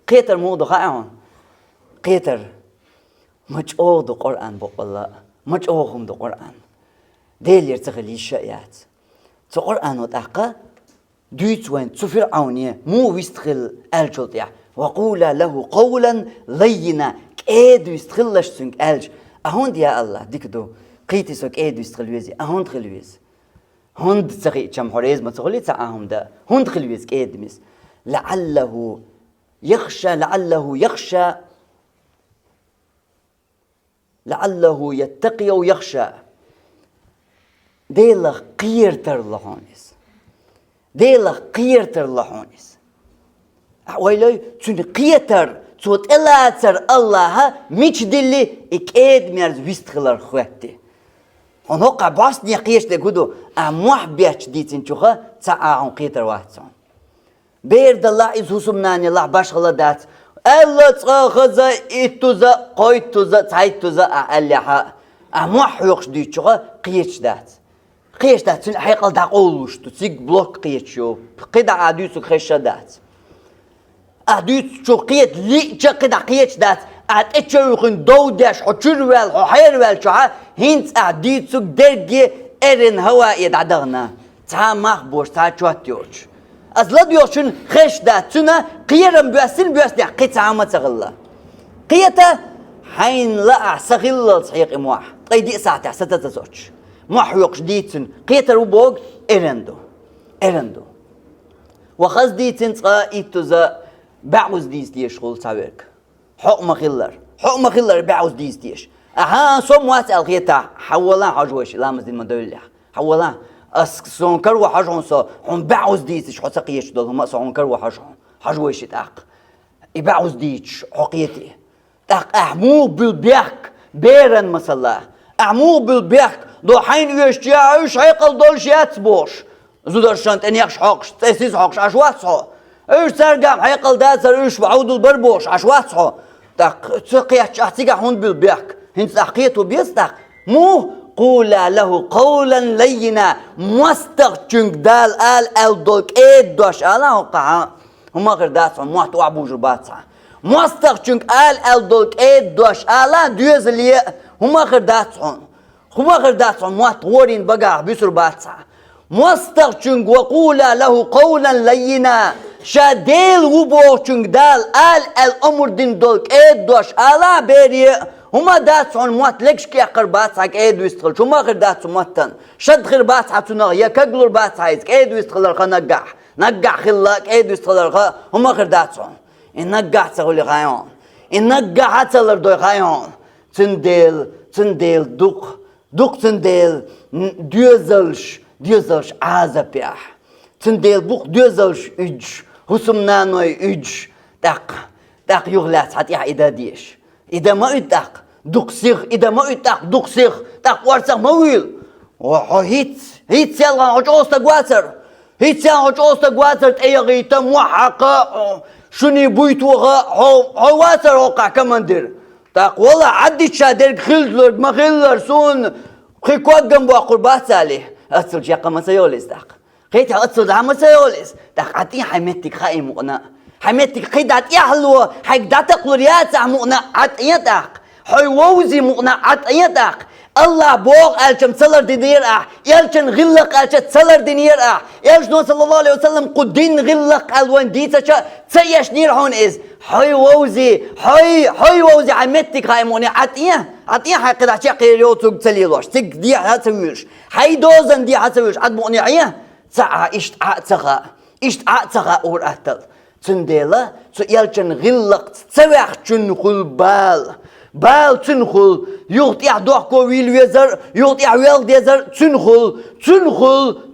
قيتر مو دخاعون قيتر مجعو دو قرآن بو الله مجعوهم دو قرآن ديل يرتغل الشيئات تقرأن وتحقى دويت وين فرعونية مو ويستخل ألجل ديع وقول له قولا لينا كيد ويستخلش سنك ألج أهون يا الله ديك دو قيتي سو كيد ويستخل ويزي أهون تخل ويز هند تغي كم حريز ما تغلي تعاهم دا هند تخل ويز كيد مس لعله يتقي ويخشى ديلا قيرتر لهونيس ويلي تون قيرتر توت إلاتر الله ميش دلي إكيد ميرز ويستخلر خواتي هنوقع باسني قيش دقودو أموح بيش ديتين شوخا تعاون قيرتر واتسون بيرد الله إزهوسم ناني الله باش غلدات ألا تخاخزا إتوزا قويتوزا تعيتوزا أعليها أموح يوخش ديت شوخا قيش دات قيش دات حيقل داقولوش تسيق بلوك قيش شو قيد عاديسو خيشة دات عاديسو شو قيد ليجا قيد قيش دات عاد اتشو يخن دوداش حجروال حيروال شو هينت عاديسو درجي ارن هوا يدعدغنا تا مخبوش تا جواتيوش از لديوشن خيش دات سنة قيرم بيوسن قيت عامة غلا قيتا حين لا سغلا صحيق امواح قيدي ساعتها ستتزوج محوق ديتن قيتر وبوغ إرندو وخز ديتن إتوزا بعوز ديس ديش خول ساويرك حق مخيلر بعوز ديس ديش أها صوم واسأل قيتا حولا حجوش لامز دين مدولة حولا أسكسون كروا حجون صو هم بعوز ديش حسا قيش دول هم أسعون كروا حجوش تاق يبعوز ديش حقيتي تاق أحمو بالبيك بيرن مسلا أحمو بالبيك دو حين يشتياش هيقل دول شيات بوش زودر شانت ان يخش حقش تسيس حقش عشوات صو ايش سرقام هيقل داسر ايش بعود البربوش عشوات صو تاق تقيح احتيقا هون بالبيك هنت تحقيته بيستق مو قولا له قولا لينا مستغجنك دال الدولك ايد دوش الا وقعا هما غير داسا موحت وعبو جرباتها مستغجنك الدولك ايد دوش الا دوز اللي هما غير داسون هما غير داسون موحت ورين بقى بيسر باتها مستغجنك وقولا له قولا لينا شاديل وبوشنج دال الأمر دين دولك دوش على بيري هما داتسون موت لكش كي قربات حق يستخل شو ما غير داتسون موتن شد غير بات حتونا يا كجلور بات حايز يستخل الخا نقع خلاك يستخل الخا هما غير داتسون نقع تقولي خايون نقع حتى دوي خايون تنديل دوق تنديل ديوزلش عازبيح تنديل بوق ديوزلش هسم نانوي داق يغلات حتى إذا ديش إذا ما يتاق دقسيخ إذا ما يتاق دقسيخ تاق ورسخ مويل وهيت سيالغان عجوز تقواتر هيت سيالغان عجوز تقواتر تأيغي تموحقا شوني بويتوغا هو واتر وقع كماندير تاق والله عدي شادر خلدلر ما خلدلر سون خيكوات جنبو قربات عليه أتصل شاقا ما سيوليس تاق خيتها أتصل دعا ما سيوليس تاق عطي حميتك خائي مقنا حميتك خيدات يحلو حيك داتك لوريات مقنا عطيتك حي ووزي مقنا عطيتك الله بوغ ألشم سلر دينير يلشن غلق ألشت سلر دينير يلشنو صلى الله عليه وسلم قدين غلق الوان ديتا تسيش نير هون إز حي ووزي عمتك هاي مقنا عطيه حي قد عشاقي يوتوك تسليلوش تك دي هاتسويش حي دوزن دي هاتسويش عد مقنا عيه تسعى إشت عاتسخا أور أهتل تنديلا يلشن غلق تسويح تنخل بال تنخل يغطيع دوحكو ويل ويزر يغطيع ويل ديزر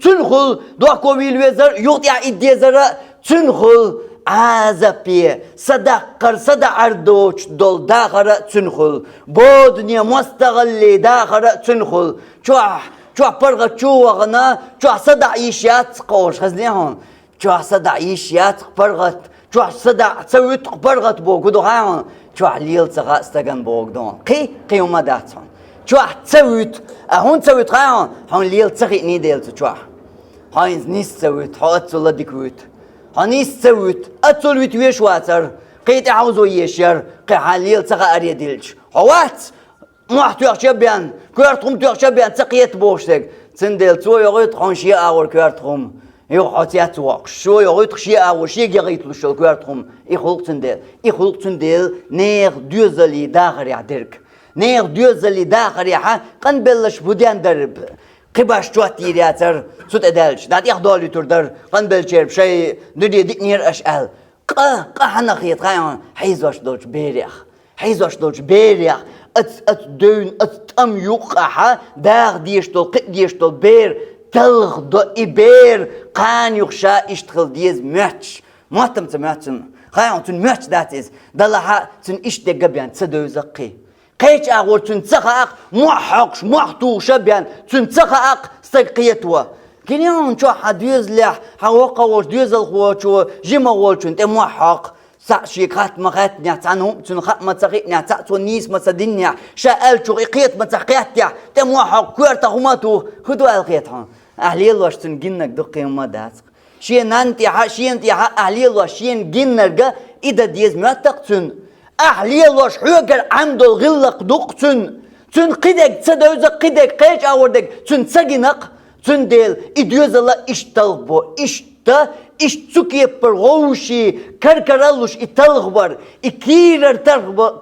تنخل دوحكو ويل ويزر يغطيع إديزر تنخل عازبي صدا عردوش دول داخر تنخل بودنيا مستغلي داخر تنخل چوح برغة چوغنا چوح صدا عيشيات قوش خزنيهون چوح صدا عيشيات برغة چوح صدا تسويت برغة بوغ ودو هاون چوح ليل تغا استغن بوغ دون قي وما داتون چوح تسويت هون تسويت هاون هون ليل تغي نيديل چوح هاين نيس تسويت هاتسو لديكويت هنيس تسويت اتسولويت ويش واتر قيت عاوزو يشير قي حاليل تغا اريديلش هوات محت يخشبيان كورتهم تخشبيان تقيت بوشتك تندل تو يغيت خونشي اور كورتهم يخوتيات واق شو يغيت خشي اور شي يغيت لشل كورتهم يخلق تندل نير دوزلي داخر يعدرك نير دوزلي داخر يح قنبلش بوديان درب قباش تواتير ياتر سوت ادلش دات يخدولي تردر قنبل شرب شي ددي دينير اشال قحنا خيط غايون حيزوش دوش بيريخ اتدون اتم يقحا داغ ديشتول قد ديشتول بير تلغ دو إبير قان يخشى اشتغل ديز ماتش ماتم تماتن خايون تن ماتش داتيز دلها تن اشتغل بيان تسدوزقي قيش اغور تن تسخاق محقش محتوش بيان تن تسخاق استقيتوا كنيون شو حديز لح حوقا وش ديز الخوش جيما وشون تمحق سأشيكات مغات نعتانهم تنخط متسقيت نعتاتو نيس متسدنيا شاءل شقيقيت متسقيتيا تموحق كورتا هماتو خدوا القيتهم أهليل واش تنجنك دقي وما داتق شين انتي أهليل واش شين جنرجا إذا ديز ما تقتن أهليل واش حوجر عنده الغلق دقتن تن قدك تسدوز قدك قيش أوردك تن سجنق تن ديل إديوز الله إشتلبو إشتسكي برغوشي كركرالوش إتلغبر إكيرر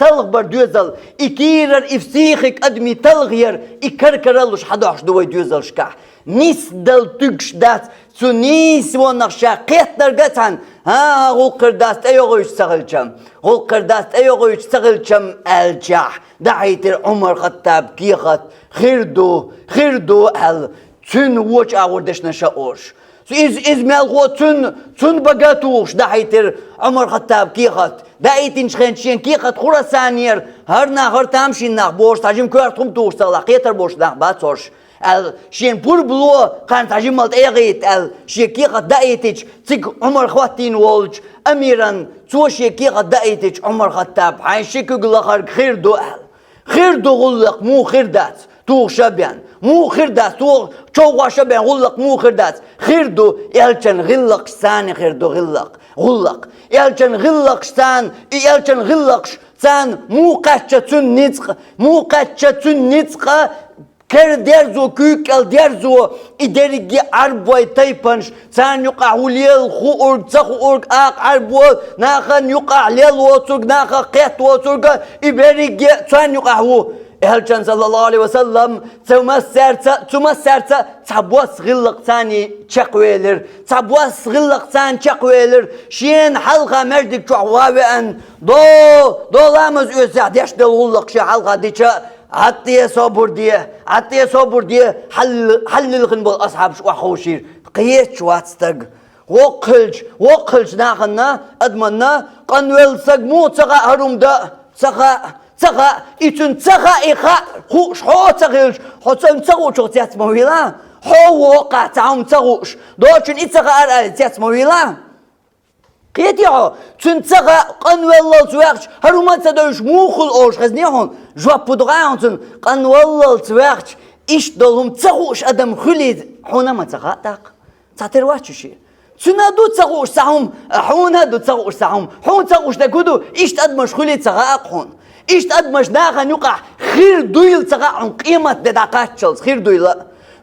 تلغبر دوزل إكيرر إفسيخك أدمي تلغير إكركرالوش حداش دوي دوزل شكاح نيس دل تقش دات سو نيس ونخشا قيت درقتان غول قرداست أيوغو يشتغلشم الجاح دعيتر عمر خطاب كيخت خيردو تن وش آوردش نشاوش إزمال غو تن بقاتوش دعيتر عمر خطاب كيخت دعيتين شخنشين كيخت خراسانير هر تامشين ناخ بوش تاجم كوارتهم توش سلاقيتر بوش ناخ باتوش شين بلو كان تاجم مالت ايغيت شي كيخت دعيتش تيك عمر خواتين وولج أميران تو شي كيخت دعيتش عمر خطاب حين شيكو غلقر خيردو غلق مو خيردات تو شبيان مو خيردات تو شو شبيان غلق مو خيردات خيردو يلشن غلق ثاني خيردو غلق يلشن غلق سان مو قاتشة نيتق كر ديرزو كيكل ديرزو إدرجي عربوي تيبنش سان يقع وليل خورج تخورج آق عربو ناخن يقع ليل وصرج ناخ قيت وصرج إبرجي سان يقع هو هل صلى الله عليه وسلم تمسرت تبوس غلق ثاني تشقويلر تبوس غلق ثاني تشقويلر شين حلقة مردك شعوابا دو لامز يوزع ديش دل غلق شي حلقة ديش عطيه صبر دي حل الغنبول أصحاب شو خوشير قيت شو هتستق وقلج ناخنا أدمنا قنول سقمو تغا هروم دا تغا إتن تغا إخا شو تغيلش حتى تغو شو تسمويلا هو وقع تعم تغوش دوشن إتغا أرأي تسمويلا قيتيعو تنتغا قنو الله تواخش هروما تدوش موخل أوش خزنيهون جواب بدغاهم تن قنو الله تواخش إيش دولهم تغوش أدم خليد حونا ما تغاتاق تعتر واتشي تنادو تغوش ساهم حونا دو تغوش ساهم حون تغوش دكودو إيش تأدمش خليد تغاق حون إيش تأدمش ناخن يقع خير دويل تغاق قيمة دداقات شلس خير دويل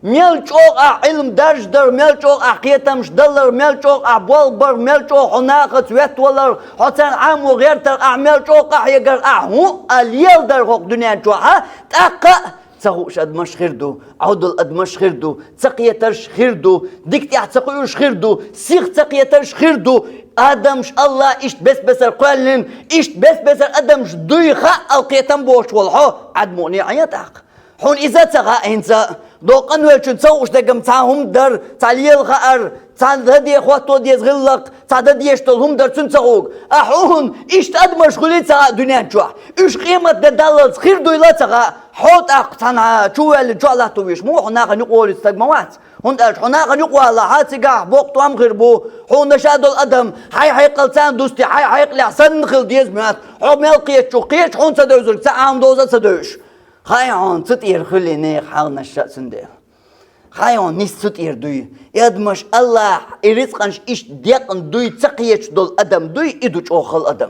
ملچوق علم درج در ملچوق قيتمش دلر ملچوق بولبر ملچوق هناقت ويتولر حسن عام وغير تر ملچوق يقر هو اليل در حق دنيا جوها تاقا تغوش ادمش خيردو عودل ادمش خيردو تقيترش خيردو ديكتي تقيوش خيردو سيخ تقيترش خيردو ادمش الله ايش بس قالن ايش بس ادمش دويخا القيتم بوش والحو عدموني عياتاق حون إذا تغا إنسا دو قنوة تنسوش دقم تعهم در تعليل خأر تعدي خواتو ديز غلق تعدي يشتلهم در تنسوق أحون إيش تأدمش خلي تغا دنيا جوح إيش قيمة دالت خير دويلا تغا حوت أقتنع شوال جوالاتو ويش مو هناك نقول استقموات هناك نقول الله هاتيقع بوقتو هم غربو حون نشادو الأدم حي قلتان دوستي حي قلع سنخل ديز مات حو ملقيت شو قيش حون سدوزر ساعام دوزا سدوش خايعون تطير خلي نيخ حالنا الشأسن ده خايعون نيس تطير دوي يدمش الله يرزقنش إيش ديقن دوي تقيش دول أدم دوي إدوش أوخل أدم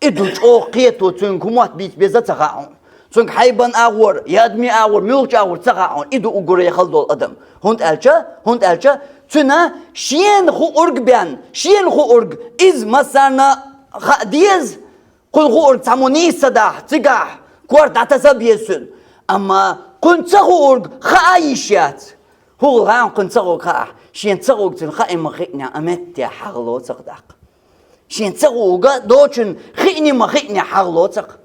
إدوش أوقيتو تنك موات بيت بيزا تقاعون تنك حيبان أغور يدمي أغور ملوش أغور تقاعون إدو أغور يخل دول أدم هند ألشا تنا شين خو أرق بيان شين خو أرق إز مسارنا ديز قل خو أرق تاموني صداح تقاح كورت عتسب يسون أما كنت تغورج خايشات هو غان كنت تغورج خا شين تغورج تن خايم خيني أمتى حغلو تقدق شين تغورج دوتشن خيني ما خيني حغلو تق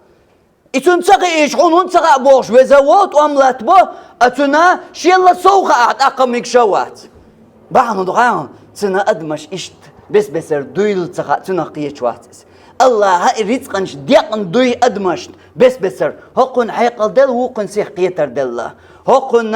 إتون تغيش حنون تغا بوش وزوات وأملات بو أتونا شيلا سوخا أقمك شوات بعد دغان تنا أدمش إشت بس دويل تغا تنا قيش واتس الله هاي رزقنش ديقن دوي أدمشت بسر هقن حيقل دل وقن سيح قيتر دل هقن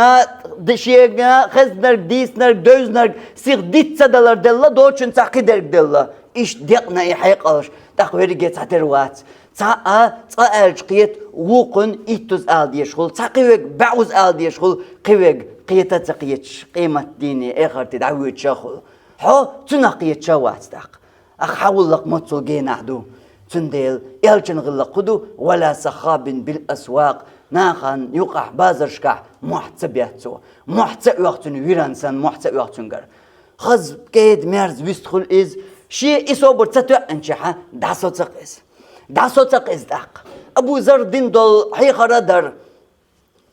دشيغنا خزنر ديسنر دوزنر سيح ديتسا دلر دل دوچن تاقيدر دل إيش ديقنا إي حيقلش تاقويري جيت عتروات تاقالج قيت وقن إيتوز آل ديشغل تاقيوك بعوز آل ديشغل قيوك قيتا تاقيتش قيمة ديني إخر تدعويت شاخل هو تناقيت شوات تاق أحاول لك مطل جينا عدو تنديل يلجن غلقدو ولا سخاب بالأسواق ناخن يقع بازرشكع محتبياتو محتب وقتن ويرانسان محتب وقتن غر خز كيد مرز ويستخل إز شيء إصابر تتوى انشحة دعسو تقيز داق أبو زر دين دول حيقرا در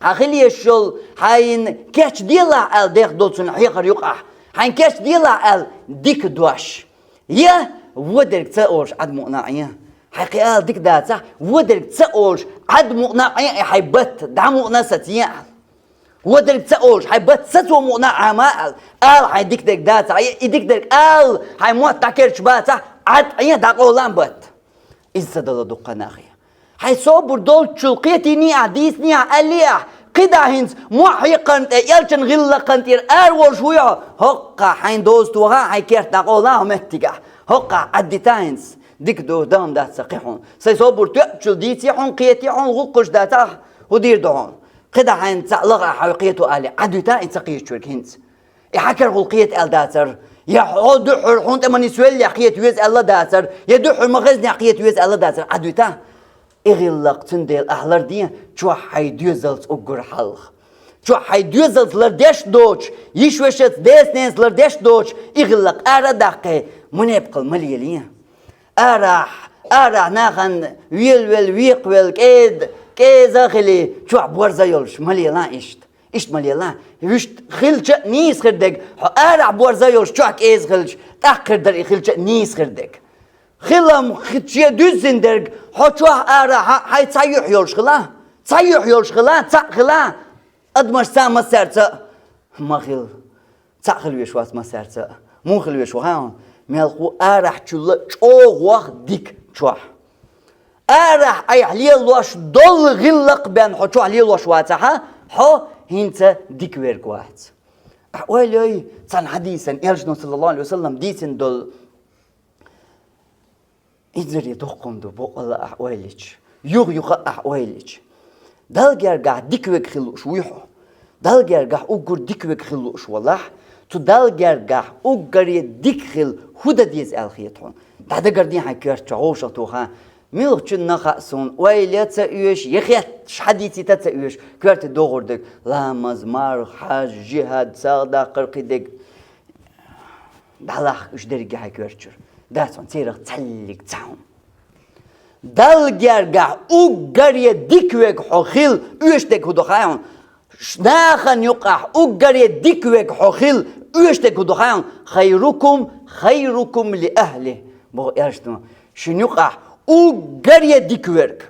أخلي الشل حين كاش ديلا آل ديخ دولسن حيقر يقع حين كاش ديلا آل ديك دواش يا ودرك تقولش عد مقنعية حقيقة ديك ده صح ودرك تقولش عد مقنعية حيبت ده مقنع ستيان ودرك تقولش حيبت ستو مقنع ما قال حيديك ده صح يديك دك قال حيموت تكرش بات صح عد عيه ده قولان بت إذا ده دقناخية حيصبر دول شلقيتي نيع ديس نيع أليع قدا هنس محيقا يلشن غلقا تير أرور شوية هقا حين دوستوها حيكيرت نقولها متجا هقا عدتاينس ديك دو دام دات سقيحون سيصبر تأكل ديتيحون قيتيحون غلقش داتا ودير دهون قدا حين تعلق حقيقته آلي عدتاين سقيش شورك هنس يحكر غلقية الداتر يا دحر حون تمني سويل يحقيت ويز الله داتر يا دحر مغزني حقيت ويز الله داتر عدتا إغلق تنديل أهلر دي شو حيديزلت أجر حلق شو حيدوزلت لردش دوش يشوشت ديسنينس لردش دوش يغلق أرا دقة منبقل مليلين أرا ناخن ويق كيد خلي شو بورزا يولش مليلان إشت مليلان وشت خلش نيس خردك أرا بورزا يولش شو كيز خلش تأخر در خلش نيس خردك خلهم خدشي دوزن درج شو أرا هاي تسيح يولش خلا خلا أدمش سام مسرت ما خل تأخل ويشواس مسرت مو خل ويشوا هاون ملقو أرح شو وقت ديك شو أرح أي عليه لوش دل غلق بين شو عليه لوش واتها هنت ديك ويرقوات أولي صن حديثا إرجنا صلى الله عليه وسلم ديسن دل إذا يدقون دو بقول أحوالك يغ أحوالك دالجر قاعد ديكوك خلوش ويحو دالجر قاعد أقول ديكوك خلوش والله تو دالجر قاعد أقول ديكخل هدا ديز الخيطون بعد قردين حكير تعوشة توها ميلو تشن خاصون ويلي تسأيش يخيت حديثي تسأيش كرت دوغر دك لا مزمار حاج جهاد ساغدا قرقي دك دالخ إيش درجة حكيرتشر داتون تيرخ تلك تعون دالجرجع أوجري ديكوك حخيل أشتك هدوخاون شناخن يقع أوجري ديكوك حخيل أشتك هدوخاون خيركم لأهله بو إرشتنا شن يقع أوجري ديكوك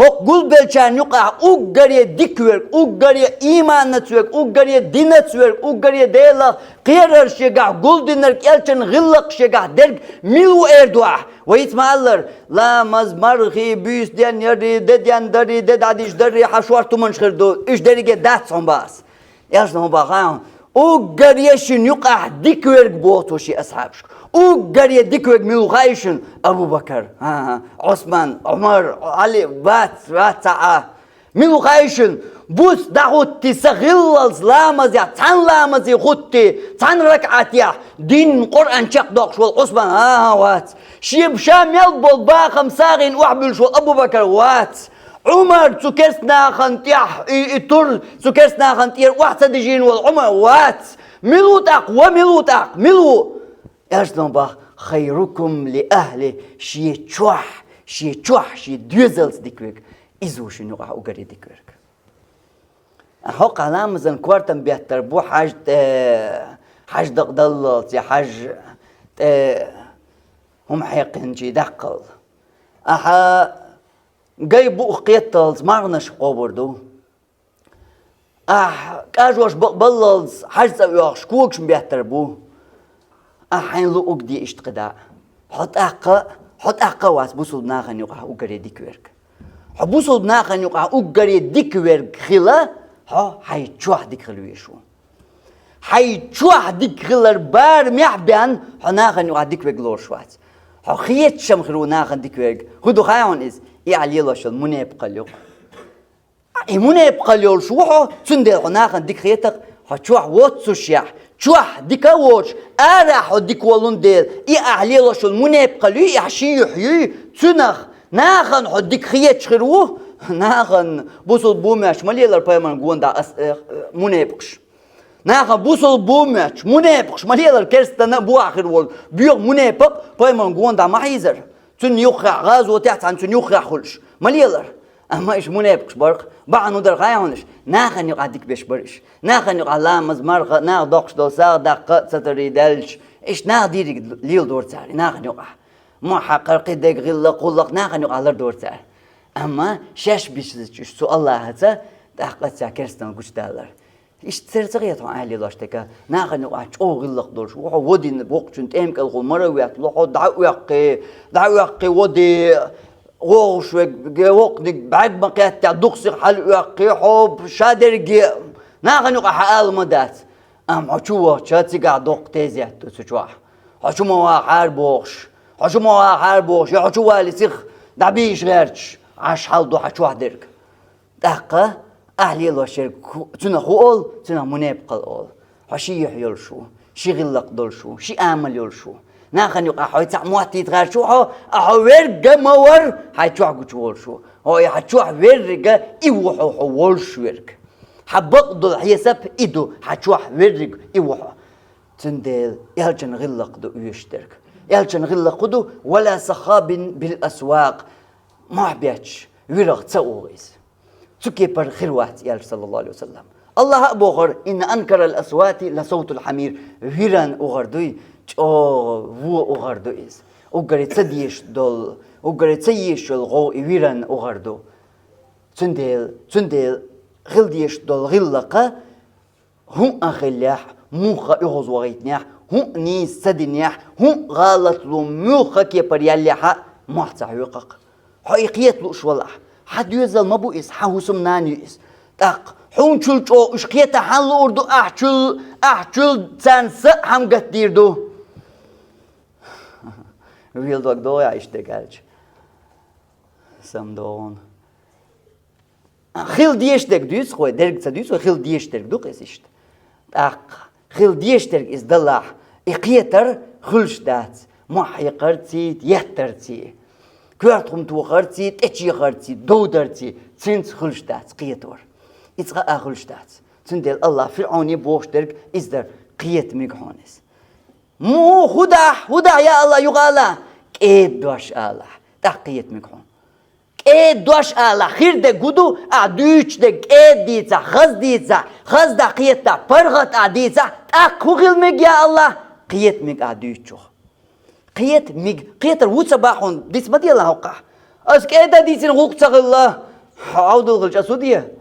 هو قول بلشان يقع أوجري ديكوك أوجري إيمان نتوك أوجري دين نتوك أوجري ديلا قيرر شجع قول دينك إلشان غلق شجع درج ميلو إردوع ويسمع الله لا مزمرخي بيس ديان يري ديان دري داديش دري حشوارتو منش خردو إيش دري جدات صن باس إيش نو باقيهم أوجريشن يقع ديكوك بوتوشي أصحابش أوجري ديكوك ميلو خايشن أبو بكر عثمان عمر علي بات ميلو خايشن بوس دعوتي سغلز لامز يا تان لامز يخوتي تان ركعتيا دين قرآن شق دوق شو عثمان وات شيب شام يلبل باخم ساغين وحبل شو أبو بكر وات عمر سكرسنا خنتيح إطر سكرسنا خنتير واحد دجين والعمر وات ملو إرشنا باخ خيركم لأهله شي تشوح شي دوزلز ديكوك إزوش نوع أوجري ديكوك حق علامة زن كوارتن بيهتر بو حاج دقدلت يا حاج هم حيقن جي دقل جايبو قيتلز مارنش قبردو كاجوش بللز حاج سويوش كوكش بيهتر بو حين لو أقدي اشتقدا حط أقا واس بوصل ناخن يقع أوجري ديكوك بوصل ناخن يقع أوجري ديكوك خلا حيتشوح ديك خلويشو حيتشوح ديك خلر بار محبان ناخن يقع ديك ويقلور شوات خيت شم خلو ناخن ديك ويق خدو خايون إز علي لاشل منيب قليو منيب قليو شو تندل ناخن ديك خيتك تشوح واتسوشيح تشوح ديك واتش أرح ديك ولون ديل علي لاشل منيب قليو يحشي يحيي تنخ ناخن حديك خيت شخروه ناخن بوصل بومش مليلر بايمان قوندا منيبقش ناخن بوصل بومش منيبقش مليلر كرستنا بو آخر وول بيوغ منيبق بايمان قوندا ما حيزر تن يخرع غاز وتحت عن تن يخرع خلش مليلر أما إيش منيبقش برق بعنو در غايونش ناخن يقعدك بيش برش ناخن يقع لامز مرق ناخ دوقش دو ساغ دقق ستري دلش إيش ناخ ديرك ليل دور تاري ناخن يقع ما حقر قدك غلق قلق ناخن يقع لر دور تاري أما شاش بيشتش سو الله هذا دقت ساكرستان قش دالر إيش ترتقيت عن أهلي لاشتكا ناخن يقع شو غلق دورش وحو ودي بوقت شنت إمك الغو مرويات لحو دعوقي ودي غوش وقتك بعد ما قيت دقسق حل يقي حب شادرجي ناخن يقع حال مدات حشوه شاتي قاعد دوق تيزيت تسجوح حشوه حاربوش يحشوه لسيخ دعبيش غيرش عاش حالدو حشوه درك دقة أهلي الله شرك تنا خول تنا منيب قل حشي يحيل شو شي غلق دول شو شي آمل يول شو ناخن يقع حوي تعمواتي تغير شو حو ورقة مور حيتشوح قتول شو هو يحتشوح ورقة إيوحو حوول شو ورق حبقدو حيسب إدو حتشوح ورق إيوحو تندل يالجن غلق دو يشترك يالجن غلق دو ولا صخاب بالأسواق ما بيتش ورق تسوغيز تكي بر خلوات يال صلى الله عليه وسلم الله أبوغر إن أنكر الأصوات لصوت الحمير ويران أغردوي وو أغردويز أغري تسديش دول أغري تسيش الغو ويران أغردو تندل غلديش دول غلقة هم أخلاح موخا إغوز وغيتنيح هم نيس سدنيح هم غالط لو موخا كي برياليحا محتع يقق حقيقية لوش والله حد يزل مبوئس حاوسم نانيس تاق حون شلتو اشقيتا حان لوردو احشل تانس هم قتيردو ويل دوك دويا اشتغالج سمدون خيل ديشتك دوس خوي درك تدوس وخيل ديشتك دوق اسشت تاق خيل ديشتك از دلاح اقيتر خلش دات محيقرتي يهترتي كوارتهم توخرتي تشي خرتي دودرتي تنس خلش دات قيتور إتقى خلش دات تندل الله فرعوني بوشترك إزدر قيت ميقحونس مو هدا يا الله يغالا كيد دوش الله تحقيت ميقحون كيد دوش الله خير ده قدو أدوش ده كيد ديتا خز ده قيت ده برغت أديتا تاكوغل ميق يا الله قيت ميق أدوشو قيت الوصا باحون ديس ما دي الله وقع أس كيدا ديسين غوق تغ الله عود الغلش أسودية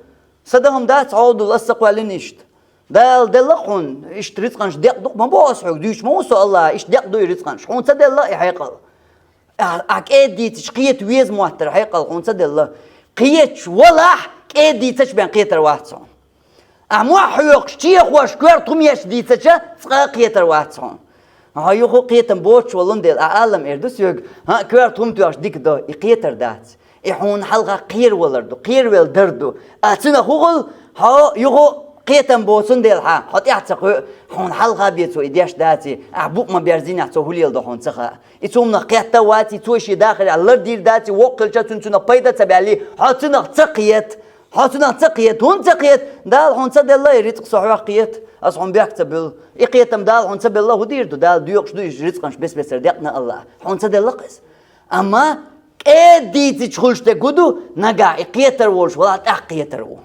صدهم دات عود الله استقوالين إشت دال دلقون إشت رزقنش ديق دوق ما بواسحوك ديش ما وصو الله إشت ديق دوي رزقنش حون صد الله يحيقل أكيد ديتش قيت ويز مواتر حيقل حون صد الله قيتش ولاح كيد ديتش بين قيتر واحدصون أموح يوقش تيخ واشكوار طميش ديتش تقا قيتر واحدصون هايوخو قيتن بوتش والله ديل أعلم إردوس يوغ ها كوار تومتواش ديك دو إقيتر دات إحون حلقة قير ولردو قير ويل دردو أتنا خوغل ها يوغو قيتن بوتسون ديل ها حط يعتقو حون حلقة بيتو إدياش داتي أعبوك ما بيرزين يعتو هوليل دو حون تخا إتومنا قيتا واتي توشي داخل على دير داتي وقل جاتون بيدا تبعلي حطنا تقيت هون تقيت دال حون صد الله يريتق صحوة قيت أصحون بيكتبل إقيتم دال حون صد الله وديردو دال ديوقش دويش ريتقنش بس ردقنا الله حون صد الله قس أما كيد ديتي تشخلش تقودو نقع إقيتر وولش ولا تقيتر وو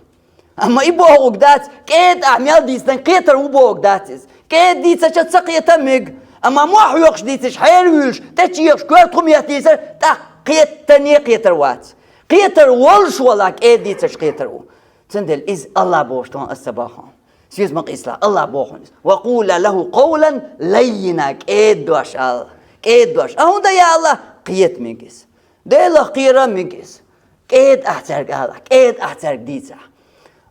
أما إبوه وقدات كيد أعمال ديستن قيتر وبوه وقداتيز كيد ديتش تسقيتمج أما موح يوقش ديتش حير ويلش تشيخش كوارتهم يهتيسر تقيتني قيتر وات قيتر وولش ولا كيد ديتش قيتر وو تندل إز الله بوشتون السباحون سيز مقيسلا الله بوخون وقول له قولا لينا كيد دوش الله كيد دوش أهون ده يا الله قيت ميجس ده الله قيرة ميجس كيد أحترق الله كيد أحترق ديتش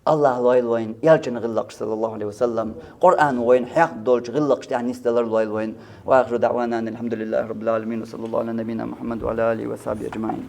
الله لويل وين يالجن غلق صلى الله عليه وسلم قرآن وين حياق دولج غلق يعني استلر لويل وين وآخر دعوانا أن الحمد لله رب العالمين وصلى الله على نبينا محمد وعلى آله وصحبه أجمعين